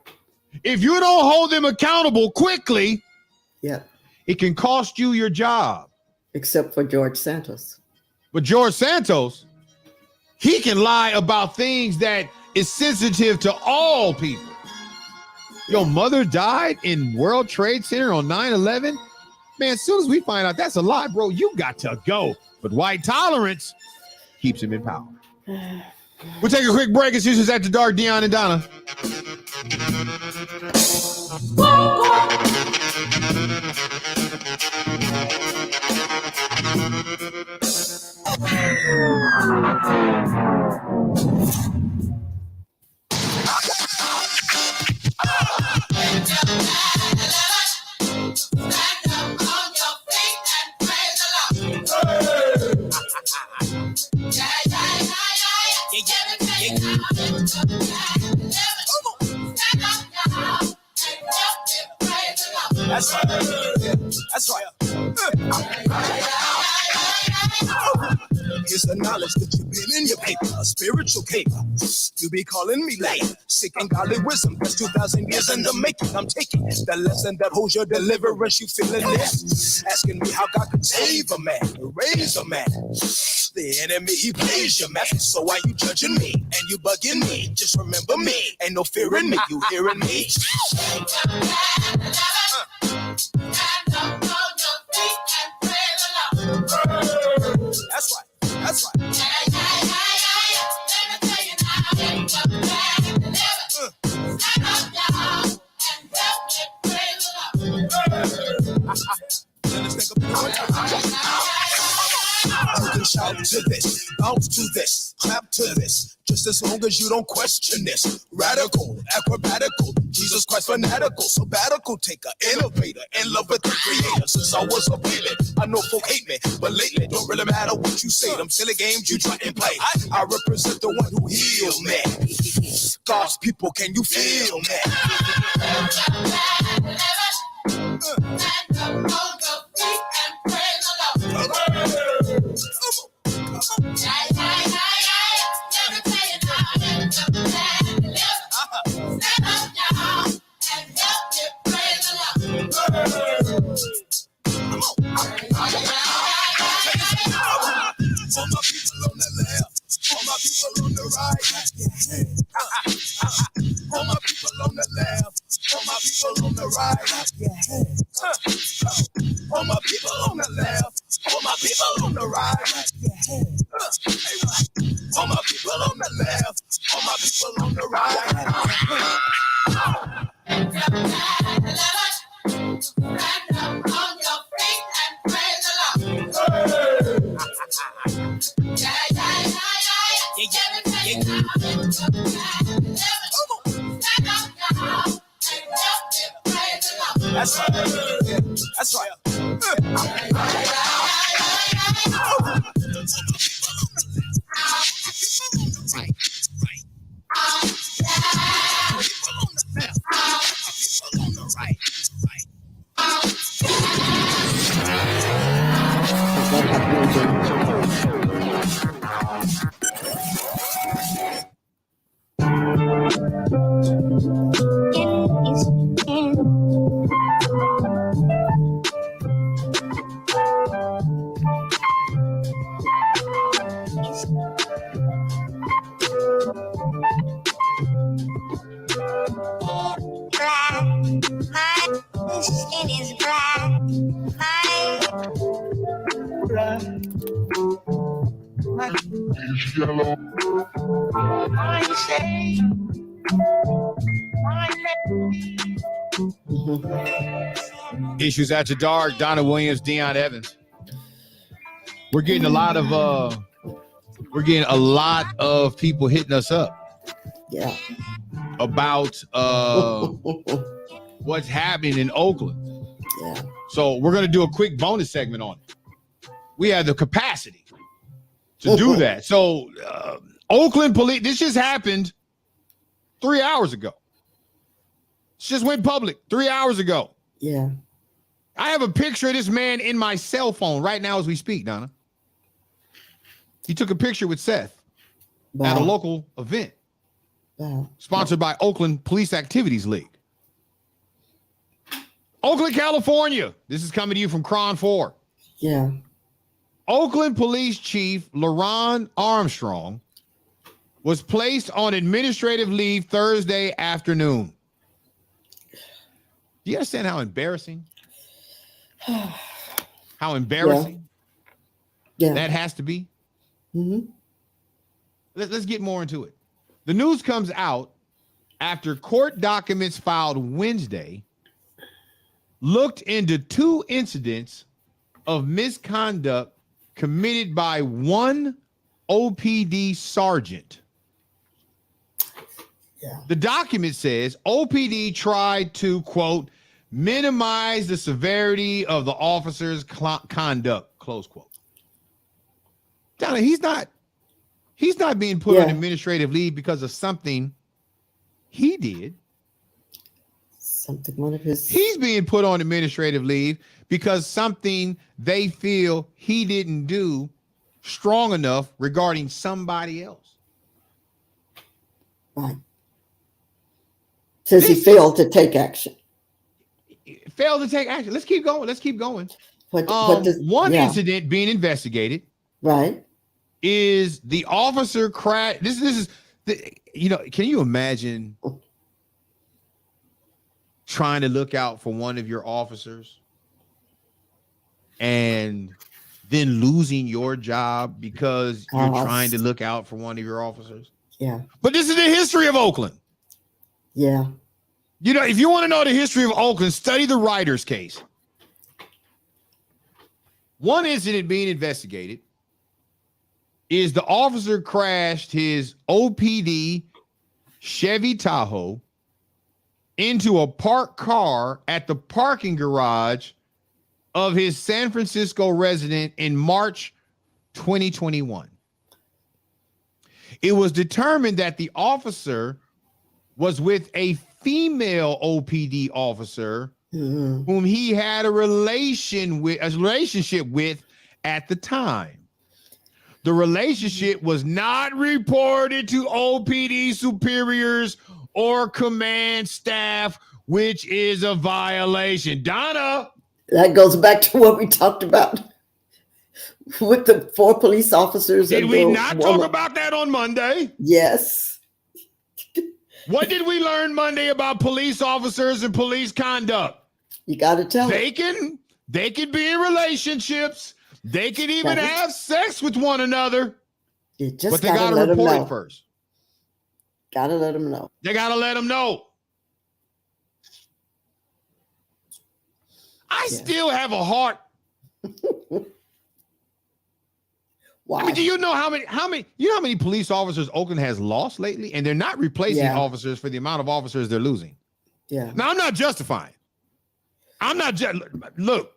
If you don't hold them accountable quickly, it can cost you your job. Except for George Santos. But George Santos, he can lie about things that is sensitive to all people. Your mother died in World Trade Center on 9/11. Man, as soon as we find out that's a lie, bro, you got to go. But white tolerance keeps him in power. We'll take a quick break. It's Issues After Dark, Dion and Donna. That's right. That's right. Here's the knowledge that you've been in your paper, a spiritual paper. You be calling me late, sick and godly wisdom. That's 2,000 years in the making. I'm taking the lesson that holds your deliverance. You feeling this? Asking me how God could save a man, raise a man. The enemy, he plays your man. So why you judging me and you bugging me? Just remember me. Ain't no fear in me. You hearing me? That's right. That's right. You can shout to this, bounce to this, clap to this, just as long as you don't question this. Radical, acrobatical, Jesus Christ fanatical, sabbatical taker, innovator, in love with the creator. Since I was a baby, I know folk hate me, but lately don't really matter what you say. Them silly games you try and play, I represent the one who healed me. God's people, can you feel me? For my people on the left, for my people on the right. For my people on the left, for my people on the right. That's right. That's right. What happened, Jim? My skin is black. My is yellow. I say my Issues After Dark, Donna Williams, Dion Evans. We're getting a lot of people hitting us up. Yeah. About what's happening in Oakland. Yeah. So we're going to do a quick bonus segment on it. We have the capacity to do that. So Oakland police, this just happened 3 hours ago. This just went public 3 hours ago. Yeah. I have a picture of this man in my cell phone right now as we speak, Donna. He took a picture with Seth at a local event. Wow. Sponsored by Oakland Police Activities League. Oakland, California. This is coming to you from Cron 4. Yeah. Oakland Police Chief LaRon Armstrong was placed on administrative leave Thursday afternoon. Do you understand how embarrassing? How embarrassing that has to be? Mm-hmm. Let's get more into it. The news comes out after court documents filed Wednesday looked into 2 incidents of misconduct committed by one OPD sergeant. Yeah. The document says OPD tried to, quote, minimize the severity of the officer's conduct, close quote. Donna, he's not being put on administrative leave because of something he did. He's being put on administrative leave because something they feel he didn't do strong enough regarding somebody else. Right. Says he failed to take action. Failed to take action. Let's keep going. One incident being investigated. Right. Is the officer crash? This is can you imagine trying to look out for one of your officers and then losing your job because you're trying to look out for one of your officers? Yeah. But this is the history of Oakland. Yeah. You know, if you want to know the history of Oakland, study the Ryder's case. One incident being investigated is the officer crashed his OPD Chevy Tahoe into a parked car at the parking garage of his San Francisco residence in March 2021. It was determined that the officer was with a female OPD officer whom he had a relationship with at the time. The relationship was not reported to OPD superiors or command staff, which is a violation. Donna. That goes back to what we talked about with the 4 police officers. Did we not talk about that on Monday? Yes. What did we learn Monday about police officers and police conduct? You got to tell they can be in relationships. They can even have sex with one another, but they got to report it first. Gotta let them know. They gotta let them know. I still have a heart. Why? I mean, do you know how many police officers Oakland has lost lately? And they're not replacing officers for the amount of officers they're losing. Yeah. Now, I'm not justifying. Look,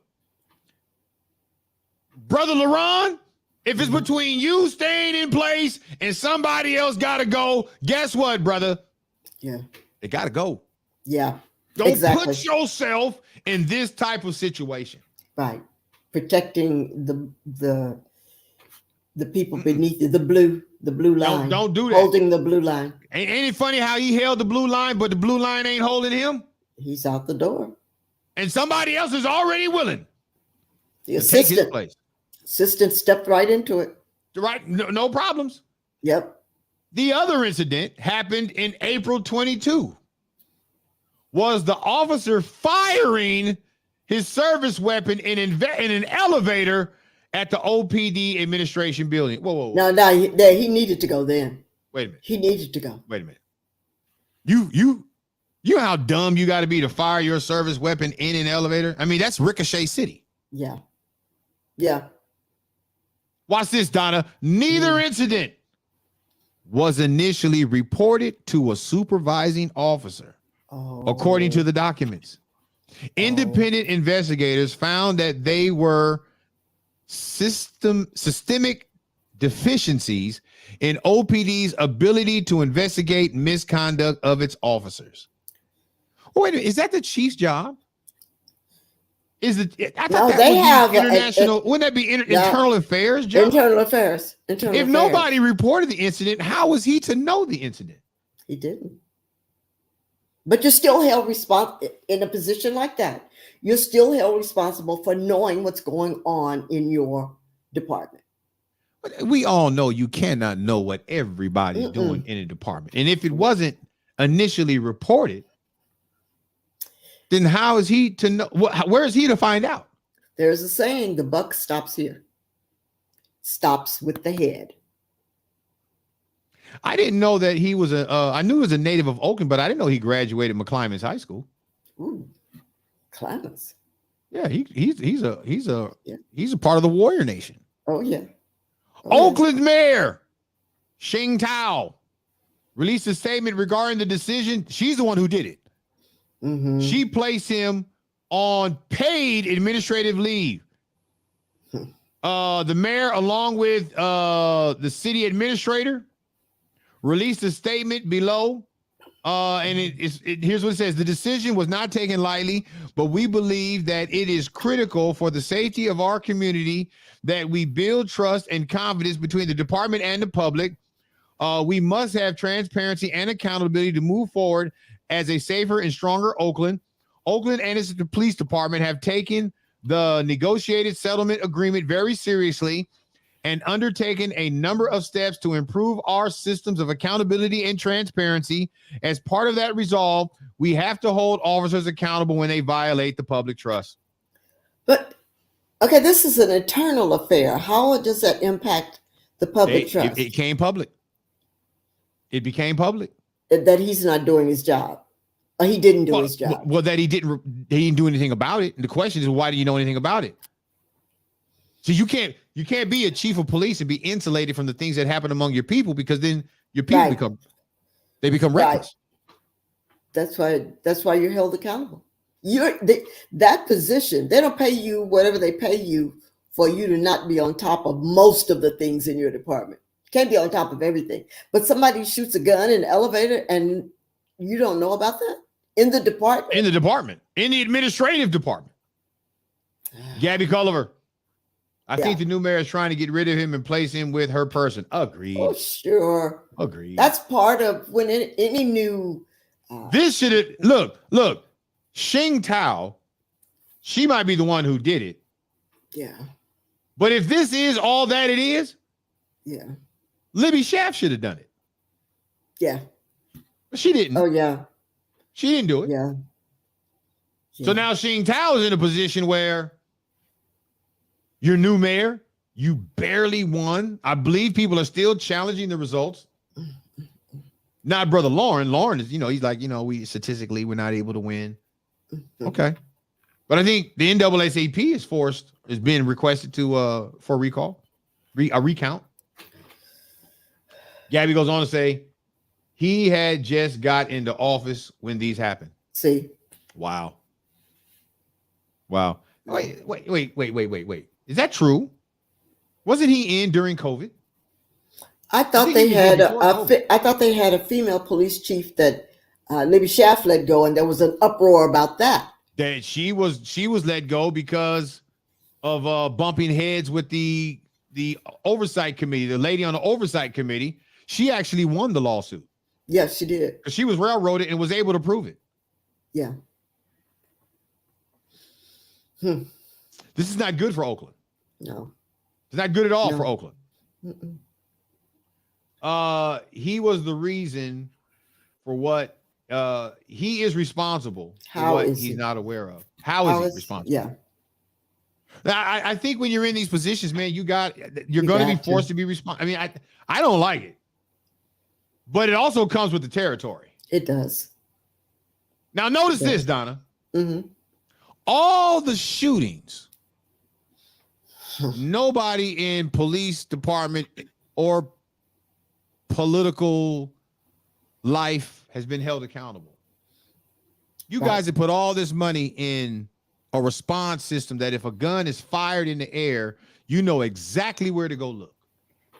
Brother LaRon, if it's between you staying in place and somebody else got to go, guess what, brother? Yeah. They got to go. Yeah. Don't put yourself in this type of situation. Right. Protecting the people beneath you, the blue line. Don't do that. Holding the blue line. Ain't it funny how he held the blue line, but the blue line ain't holding him? He's out the door. And somebody else is already willing the to take his place. Assistant stepped right into it. Right, no problems. Yep. The other incident happened in April 22. Was the officer firing his service weapon in an elevator at the OPD administration building? Whoa. No, he needed to go then. Wait a minute. He needed to go. Wait a minute. You know how dumb you got to be to fire your service weapon in an elevator? I mean, that's Ricochet City. Yeah. Yeah. Watch this, Donna. Neither incident was initially reported to a supervising officer, according to the documents. Independent investigators found that they were systemic deficiencies in OPD's ability to investigate misconduct of its officers. Oh, wait a minute, is that the chief's job? I thought that they would have be international. Wouldn't that be internal affairs job? Internal affairs. If nobody reported the incident, how was he to know the incident? He didn't. But you're still held responsible in a position like that. You're still held responsible for knowing what's going on in your department. But we all know you cannot know what everybody's doing in a department. And if it wasn't initially reported, then how is he to know? Where is he to find out? There's a saying, the buck stops here. Stops with the head. I didn't know that he was I knew he was a native of Oakland, but I didn't know he graduated McClymonds High School. Ooh, Clemens. Yeah, he's a part of the Warrior Nation. Oh, yeah. Oakland's mayor, Shing Tao, released a statement regarding the decision. She's the one who did it. Mm-hmm. She placed him on paid administrative leave. The mayor, along with the city administrator, released a statement below. And here's what it says. The decision was not taken lightly, but we believe that it is critical for the safety of our community that we build trust and confidence between the department and the public. We must have transparency and accountability to move forward as a safer and stronger Oakland. Oakland and its police department have taken the negotiated settlement agreement very seriously and undertaken a number of steps to improve our systems of accountability and transparency. As part of that resolve, we have to hold officers accountable when they violate the public trust. But, okay, this is an internal affair. How does that impact the public trust? It came public. It became public. That he's not doing his job. Or he didn't do his job. Well, that he didn't do anything about it. And the question is, why do you know anything about it? So you can't be a chief of police and be insulated from the things that happen among your people, because then your people become reckless. That's why you're held accountable. That position, they don't pay you whatever they pay you for you to not be on top of most of the things in your department. You can't be on top of everything. But somebody shoots a gun in an elevator and you don't know about that in the department? In the administrative department. Gabby Culliver. I think the new mayor is trying to get rid of him and place him with her person. Agreed. Oh, sure. Agreed. That's part of when any new. This should have look. Shing Tao, she might be the one who did it. Yeah. But if this is all that it is, Libby Schaff should have done it. Yeah. But she didn't. Oh, yeah. She didn't do it. Yeah. So now Shing Tao is in a position where your new mayor, you barely won. I believe people are still challenging the results. Not brother Lauren. Lauren is, he's like, we statistically we're not able to win. Okay. But I think the NAACP is being requested to for recall, a recount. Gabby goes on to say he had just got into office when these happened. See. Wow. Wait. Is that true? Wasn't he in during COVID? I thought they had a female police chief that Libby Schaff let go, and there was an uproar about that. That she was let go because of bumping heads with the oversight committee, the lady on the oversight committee. She actually won the lawsuit. Yes, she did. She was railroaded and was able to prove it. Yeah. This is not good for Oakland. No. It's not good at all for Oakland. Mm-mm. He was the reason for what he is responsible for what he's not aware of. How is he responsible? Yeah. I think when you're in these positions, man, you're going to be forced to be responsible. I mean, I don't like it, but it also comes with the territory. It does. Now, notice this, Donna. Mm-hmm. All the shootings, nobody in police department or political life has been held accountable. You guys have put all this money in a response system that if a gun is fired in the air, you know exactly where to go look.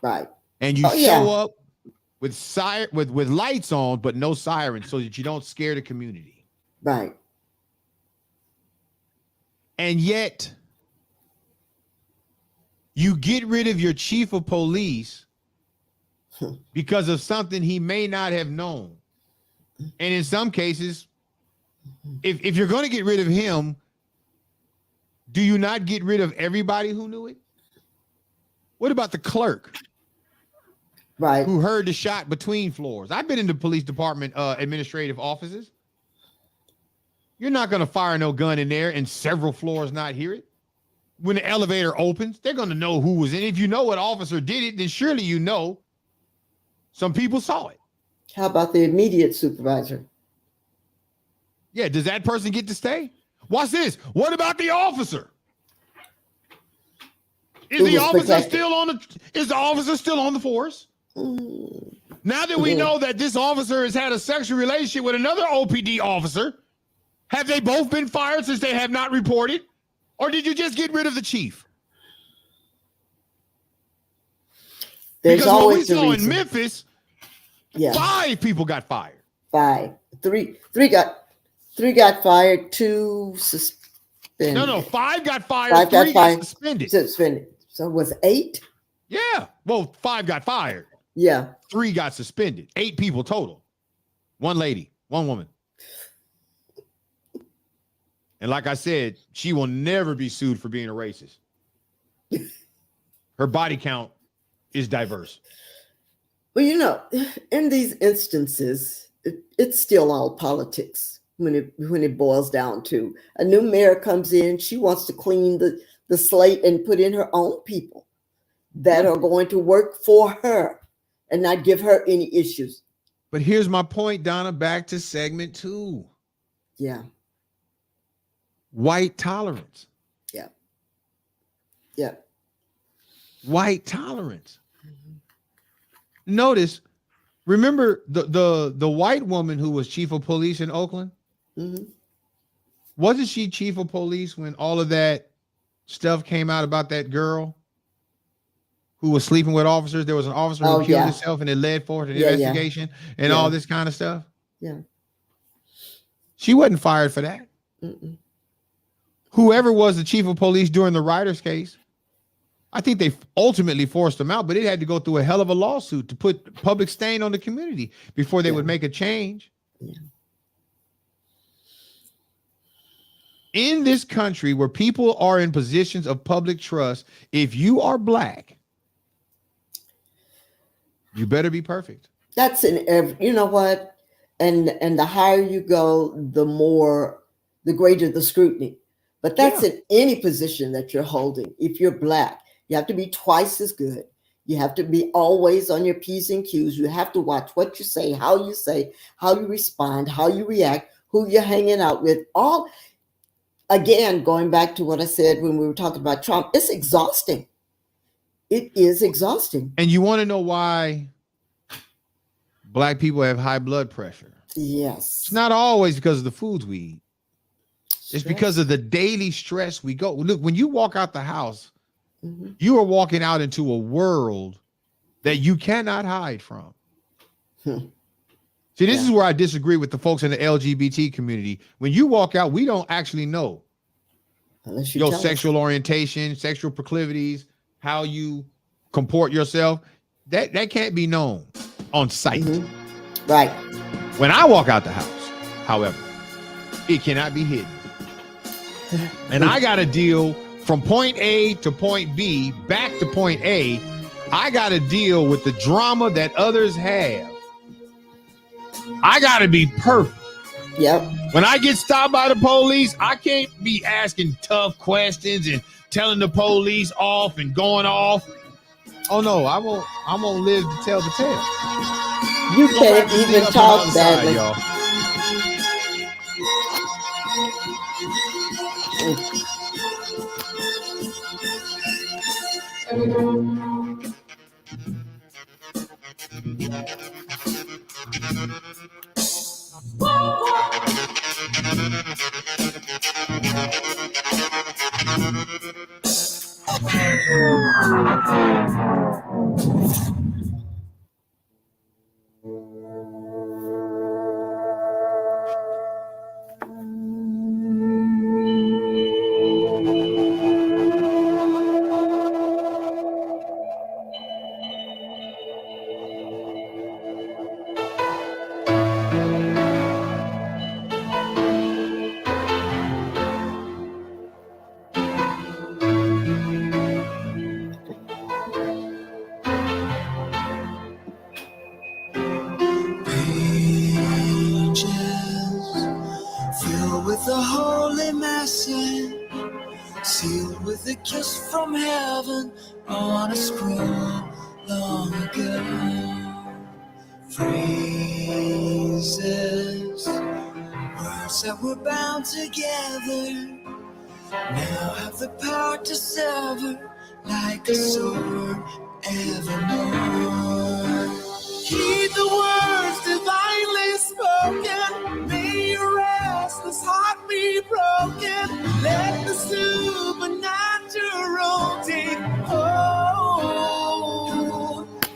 Right. And you show up with with lights on, but no sirens, so that you don't scare the community. Right. And yet, you get rid of your chief of police because of something he may not have known. And in some cases, if you're going to get rid of him, do you not get rid of everybody who knew it? What about the clerk? Right. Who heard the shot between floors? I've been in the police department administrative offices. You're not going to fire no gun in there and several floors not hear it. When the elevator opens, they're going to know who was in it. If you know what officer did it, then surely you know some people saw it. How about the immediate supervisor? Yeah, does that person get to stay? Watch this. What about the officer? Is the officer still on the force? Now that we know that this officer has had a sexual relationship with another OPD officer, have they both been fired since they have not reported? Or did you just get rid of the chief? There's always what we saw in Memphis, 5 people got fired. 5. 3 got fired, 2 suspended. No, 5 got fired, 3 got suspended. So it was 8? Yeah. Well, 5 got fired. Yeah. 3 got suspended. 8 people total. 1 lady, 1 woman. And like I said, she will never be sued for being a racist. Her body count is diverse. Well, in these instances, it's still all politics when it boils down to a new mayor comes in. She wants to clean the slate and put in her own people that are going to work for her and not give her any issues. But here's my point, Donna, back to segment 2. Yeah. White tolerance. Yeah. Yeah. White tolerance. Mm-hmm. Notice, remember the white woman who was chief of police in Oakland? Mm-hmm. Wasn't she chief of police when all of that stuff came out about that girl who was sleeping with officers? There was an officer who killed himself and it led forward to the investigation and all this kind of stuff. Yeah. She wasn't fired for that. Mm-mm. Whoever was the chief of police during the Ryder's case, I think they ultimately forced him out, but it had to go through a hell of a lawsuit to put public stain on the community before they would make a change. Yeah. In this country where people are in positions of public trust, if you are black, you better be perfect. That's in every, you know what? And the higher you go, the greater the scrutiny. But that's in any position that you're holding. If you're black, you have to be twice as good. You have to be always on your P's and Q's. You have to watch what you say, how you respond, how you react, who you're hanging out with. All, again, going back to what I said when we were talking about Trump, it's exhausting. It is exhausting. And you want to know why Black people have high blood pressure? Yes. It's not always because of the foods we eat. It's because of the daily stress we go. Look, when you walk out the house, you are walking out into a world that you cannot hide from. See, this is where I disagree with the folks in the LGBT community. When you walk out, we don't actually know your sexual orientation, sexual proclivities, how you comport yourself. That can't be known on sight. Right. When I walk out the house, however, it cannot be hidden. And I got to deal from point A to point B, back to point A. I got to deal with the drama that others have. I got to be perfect. Yep. When I get stopped by the police, I can't be asking tough questions and telling the police off and going off. Oh no, I won't live to tell the tale. You can't even talk badly. Y'all. Filled with the holy message, sealed with a kiss from heaven on a scroll long ago. Phrases, words that were bound together, now have the power to sever like a sword evermore. Heed the words divinely spoken. May your restless heart be broken. Let the supernatural take hold.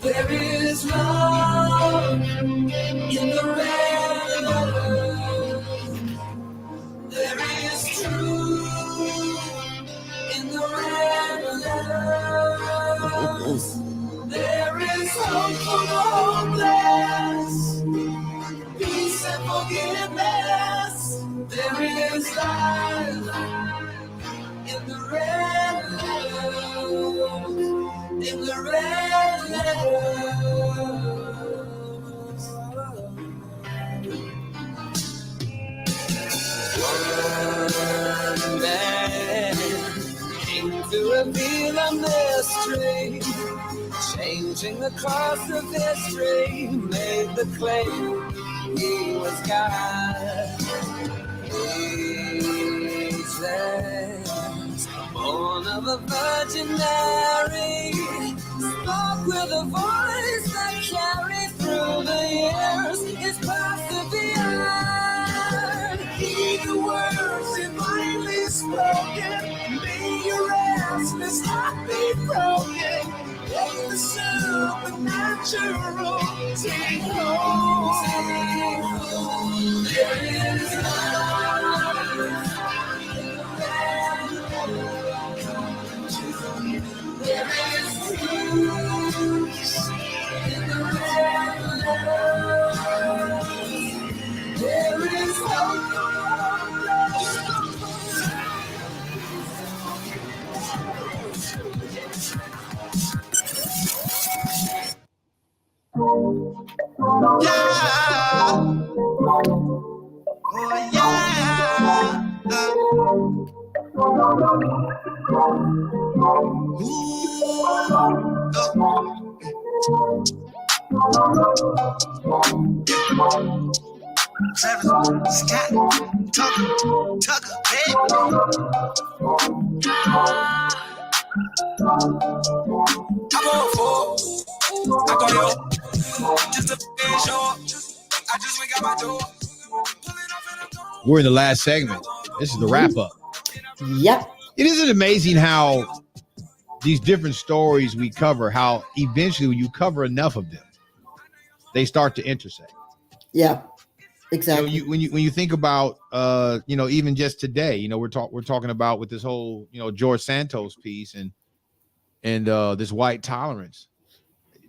There is love in the red letter. There is truth in the red letters. There is hope for the hopeless, peace and forgiveness. There is life in the red letters, in the red letters. One man came to reveal a mystery, changing the course of history, made the claim he was God. Jesus, born of a Virgin Mary, spoke with a voice that carried through the years, his perseverance. Heed the words divinely spoken, may your restless heart be broken. Let the supernatural take hold. There is life. There is peace in the red letters. There is hope. Yeah. Oh yeah. Ooh. Travis Scott, Tucker, hey. I'm on four. I go yo. Just a show. I just went out my door. We're in the last segment. This is the wrap up. Yep. It isn't amazing how these different stories we cover, how eventually when you cover enough of them, they start to intersect. Yeah, exactly. You know, when you think about even just today, we're talking about with this whole George Santos piece and this white tolerance.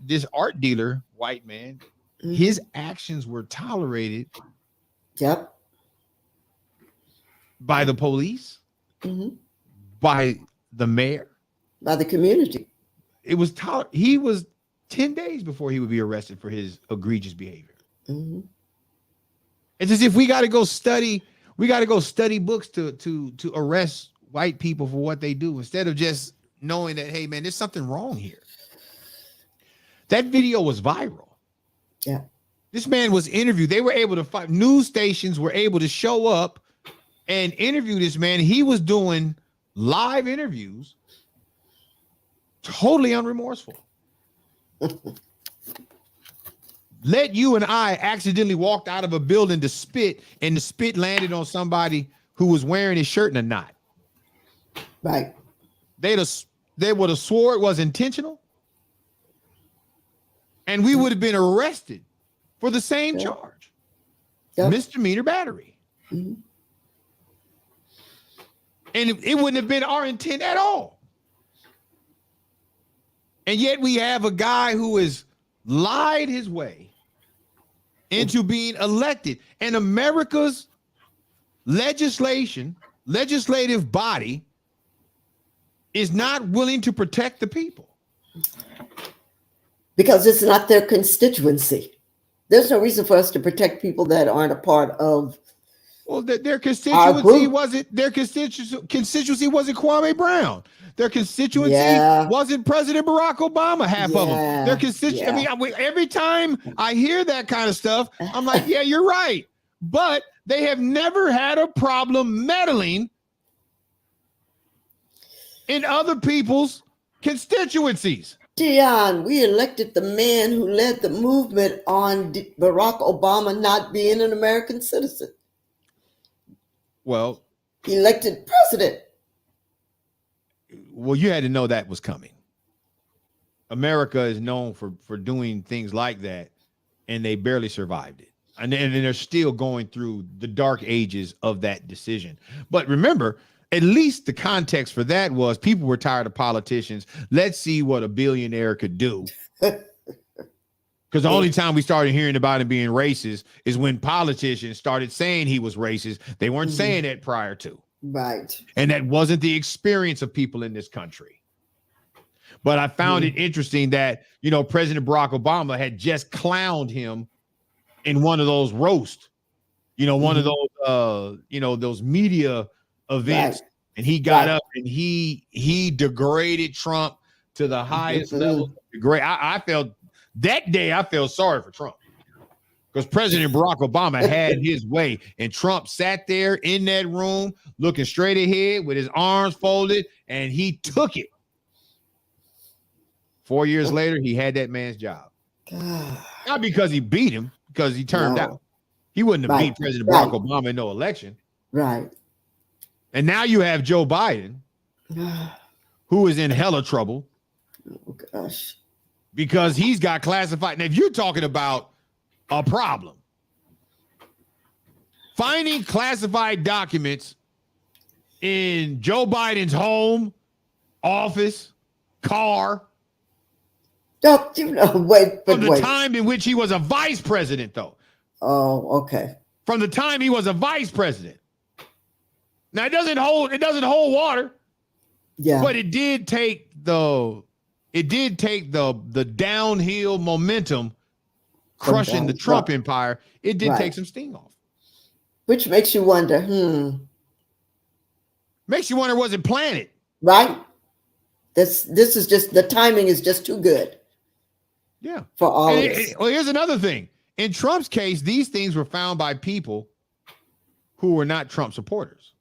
This art dealer, white man, his actions were tolerated. Yep. By the police, by the mayor, by the community. It was he was 10 days before he would be arrested for his egregious behavior. It's as if we got to go study books to arrest white people for what they do instead of just knowing that, hey man, there's something wrong here. That video was viral. Yeah. This man was interviewed. They were able to find, news stations were able to show up and interview this man. He was doing live interviews, totally unremorseful. Let you and I accidentally walked out of a building to spit, and the spit landed on somebody who was wearing his shirt in a knot. Right. They would have swore it was intentional, and we would have been arrested for the same charge, misdemeanor battery. And it wouldn't have been our intent at all. And yet we have a guy who has lied his way into being elected. And America's legislative body is not willing to protect the people. Because it's not their constituency. There's no reason for us to protect people that aren't a part of. Well, their constituency wasn't Kwame Brown. Their constituency wasn't President Barack Obama. Half of them. Their constituency. I mean, every time I hear that kind of stuff, I'm like, yeah, you're right. But they have never had a problem meddling in other people's constituencies. Dion, we elected the man who led the movement on Barack Obama not being an American citizen. Well, elected president. Well, you had to know that was coming. America is known for doing things like that, and they barely survived it. And they're still going through the dark ages of that decision. But remember, at least the context for that was people were tired of politicians. Let's see what a billionaire could do. Because the only time we started hearing about him being racist is when politicians started saying he was racist. They weren't saying that prior to. Right. And that wasn't the experience of people in this country. But I found it interesting that, President Barack Obama had just clowned him in one of those roasts, one of those, those media events. Right. And he got up and he degraded Trump to the highest level. I felt that day, I felt sorry for Trump because President Barack Obama had his way, and Trump sat there in that room looking straight ahead with his arms folded, and he took it. 4 years later, he had that man's job. Not because he beat him, because he turned out. He wouldn't have beat President Barack Obama in no election. Right. And now you have Joe Biden, who is in hella trouble. Oh, gosh. Because he's got classified. Now, if you're talking about a problem, finding classified documents in Joe Biden's home, office, car. From the time in which he was a vice president, though. Oh, okay. From the time he was a vice president. Now it doesn't hold water. Yeah. But it did take the downhill momentum crushing the Trump empire. It did take some steam off. Which makes you wonder, Makes you wonder, was it planted? Right. This is just, the timing is just too good. Yeah. For all of us. Well, here's another thing. In Trump's case, these things were found by people who were not Trump supporters.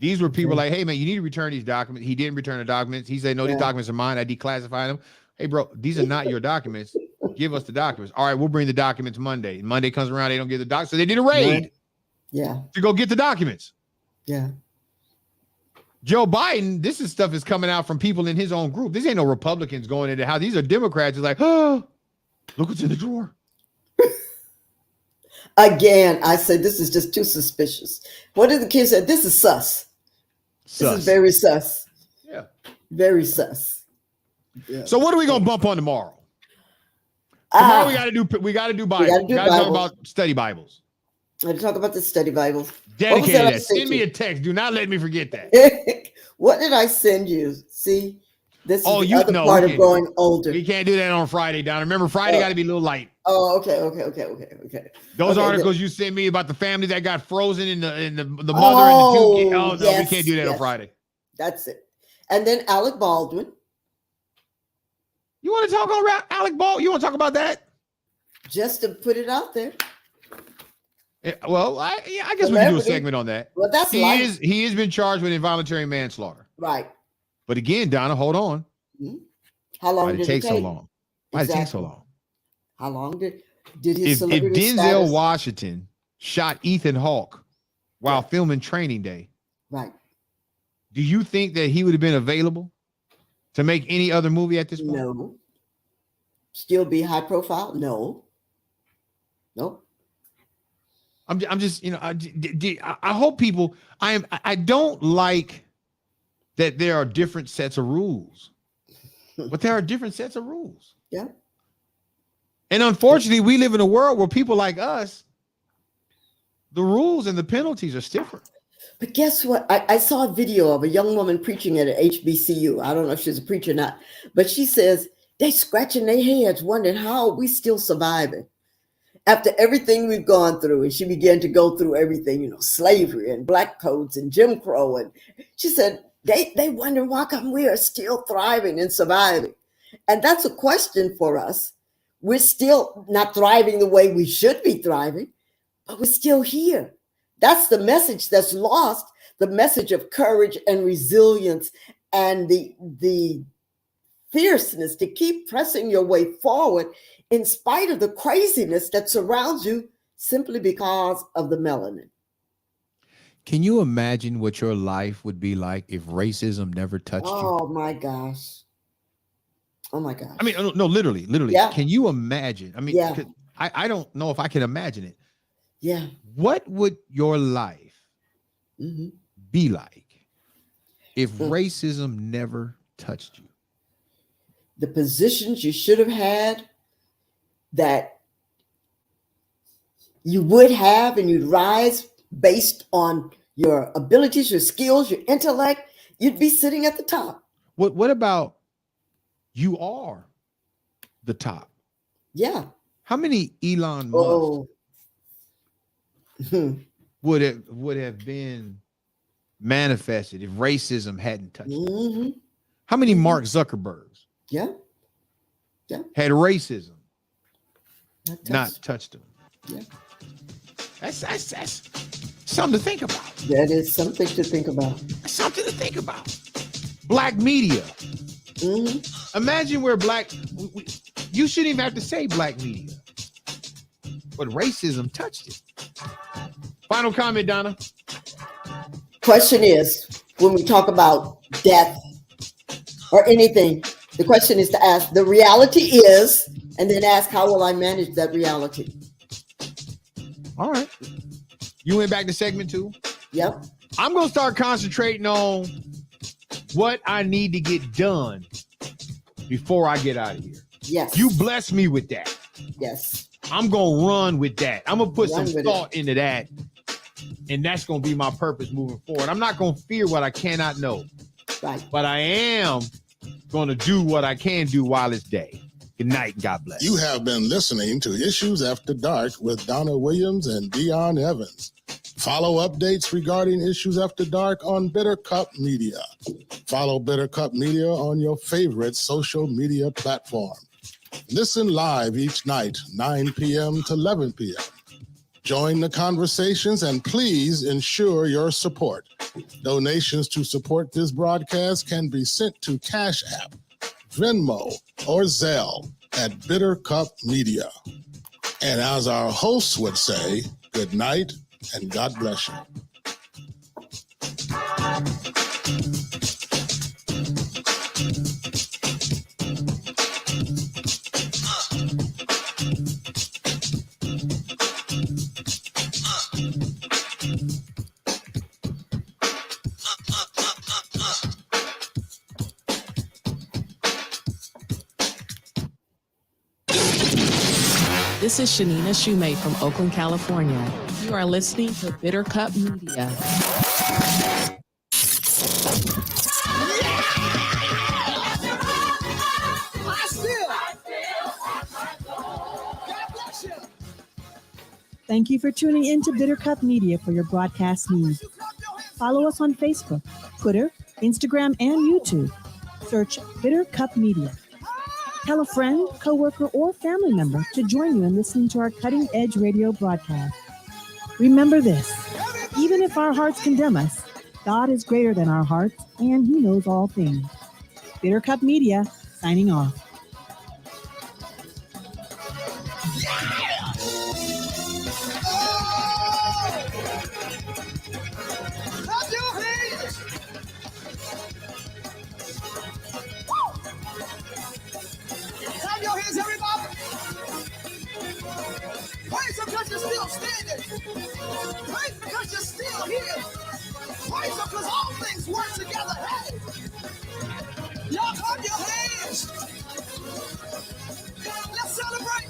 These were people like, hey, man, you need to return these documents. He didn't return the documents. He said, no, these documents are mine. I declassified them. Hey, bro, these are not your documents. Give us the documents. All right, we'll bring the documents Monday. Monday comes around, they don't get the documents. So they did a raid to go get the documents. Yeah. Joe Biden, this is stuff is coming out from people in his own group. This ain't no Republicans going into how these are Democrats. It's like, oh, look what's in the drawer. Again, I said this is just too suspicious. What did the kids say? This is sus. This is very sus. Yeah. Very sus. Yeah. So what are we gonna bump on tomorrow? Tomorrow we gotta do Bible. We gotta talk about study Bibles. Let's talk about the study Bibles. Dedicated that. Send me a text. Do not let me forget that. What did I send you? See? This is the other know, part of growing older. You can't do that on Friday, Donna. Remember, Friday got to be a little light. Oh, okay. Those articles you sent me about the family that got frozen in the mother and the two kids. Oh, no, we can't do that on Friday. That's it. And then Alec Baldwin. You want to talk on Alec Baldwin? You want to talk about that? Just to put it out there. Yeah, well, I guess we can do a segment on that. Well, that's he has been charged with involuntary manslaughter. Right. But again, Donna, hold on. How long did it take? So long? Why did it take so long? How long did his if Denzel Washington shot Ethan Hawke while filming Training Day, right? Do you think that he would have been available to make any other movie at this point? No. Still be high profile? No. Nope. I'm just, I hope people. I don't like that there are different sets of rules, but there are different sets of rules. Yeah. And unfortunately, we live in a world where people like us, the rules and the penalties are different. But guess what? I saw a video of a young woman preaching at an HBCU. I don't know if she's a preacher or not, but she says they scratching their heads wondering how are we still surviving after everything we've gone through. And she began to go through everything, slavery and black codes and Jim Crow. And she said, they wonder why come we are still thriving and surviving. And that's a question for us. We're still not thriving the way we should be thriving, but we're still here. That's the message that's lost, the message of courage and resilience and the fierceness to keep pressing your way forward in spite of the craziness that surrounds you simply because of the melanin. Can you imagine what your life would be like if racism never touched you? Oh my gosh. Oh my gosh. I mean, no, literally. Yeah. Can you imagine? I mean, I don't know if I can imagine it. Yeah. What would your life be like if racism never touched you? The positions you should have had that you would have and you'd rise based on your abilities, your skills, your intellect, you'd be sitting at the top. What about you are the top? Yeah. How many Elon Musk would have been manifested if racism hadn't touched them? How many Mark Zuckerbergs had racism not touched them? Yeah. That's something to think about. That is something to think about. That's something to think about. Black media. Imagine where you shouldn't even have to say black media, but racism touched it. Final comment, Donna. Question is, when we talk about death or anything, the question is to ask, the reality is, and then ask, how will I manage that reality? All right. You went back to segment 2? Yep. I'm going to start concentrating on what I need to get done before I get out of here. Yes. You bless me with that. Yes. I'm going to run with that. I'm going to put some thought into that. And that's going to be my purpose moving forward. I'm not going to fear what I cannot know. Right. But I am going to do what I can do while it's day. Good night. God bless. You have been listening to Issues After Dark with Donna Williams and Dion Evans. Follow updates regarding Issues After Dark on Bitter Cup Media. Follow Bitter Cup Media on your favorite social media platform. Listen live each night, 9 p.m. to 11 p.m. Join the conversations and please ensure your support. Donations to support this broadcast can be sent to Cash App, Venmo, or Zelle at Bitter Cup Media. And as our hosts would say, good night and God bless you. This is Shanina Shumate from Oakland, California. You are listening to Bitter Cup Media. Thank you for tuning in to Bitter Cup Media for your broadcast needs. Follow us on Facebook, Twitter, Instagram, and YouTube. Search Bitter Cup Media. Tell a friend, coworker, or family member to join you in listening to our cutting-edge radio broadcast. Remember this, even if our hearts condemn us, God is greater than our hearts, and He knows all things. Bitter Cup Media, signing off. Clap your hands, everybody. Praise Him because you're still standing. Praise Him because you're still here. Praise Him because all things work together. Hey, y'all clap your hands. Let's celebrate.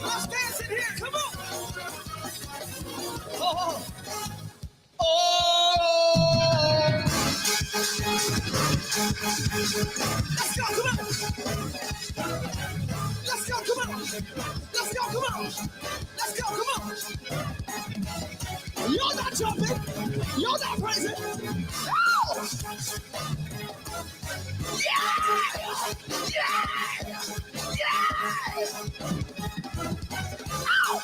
Let's dance in here. Come on. Oh. Oh. Let's go. Come on. Let's go, come on. Let's go, come on. Let's go, come on. You're not jumping. You're not praising. Oh! Yeah! Yeah! Yeah! Ow!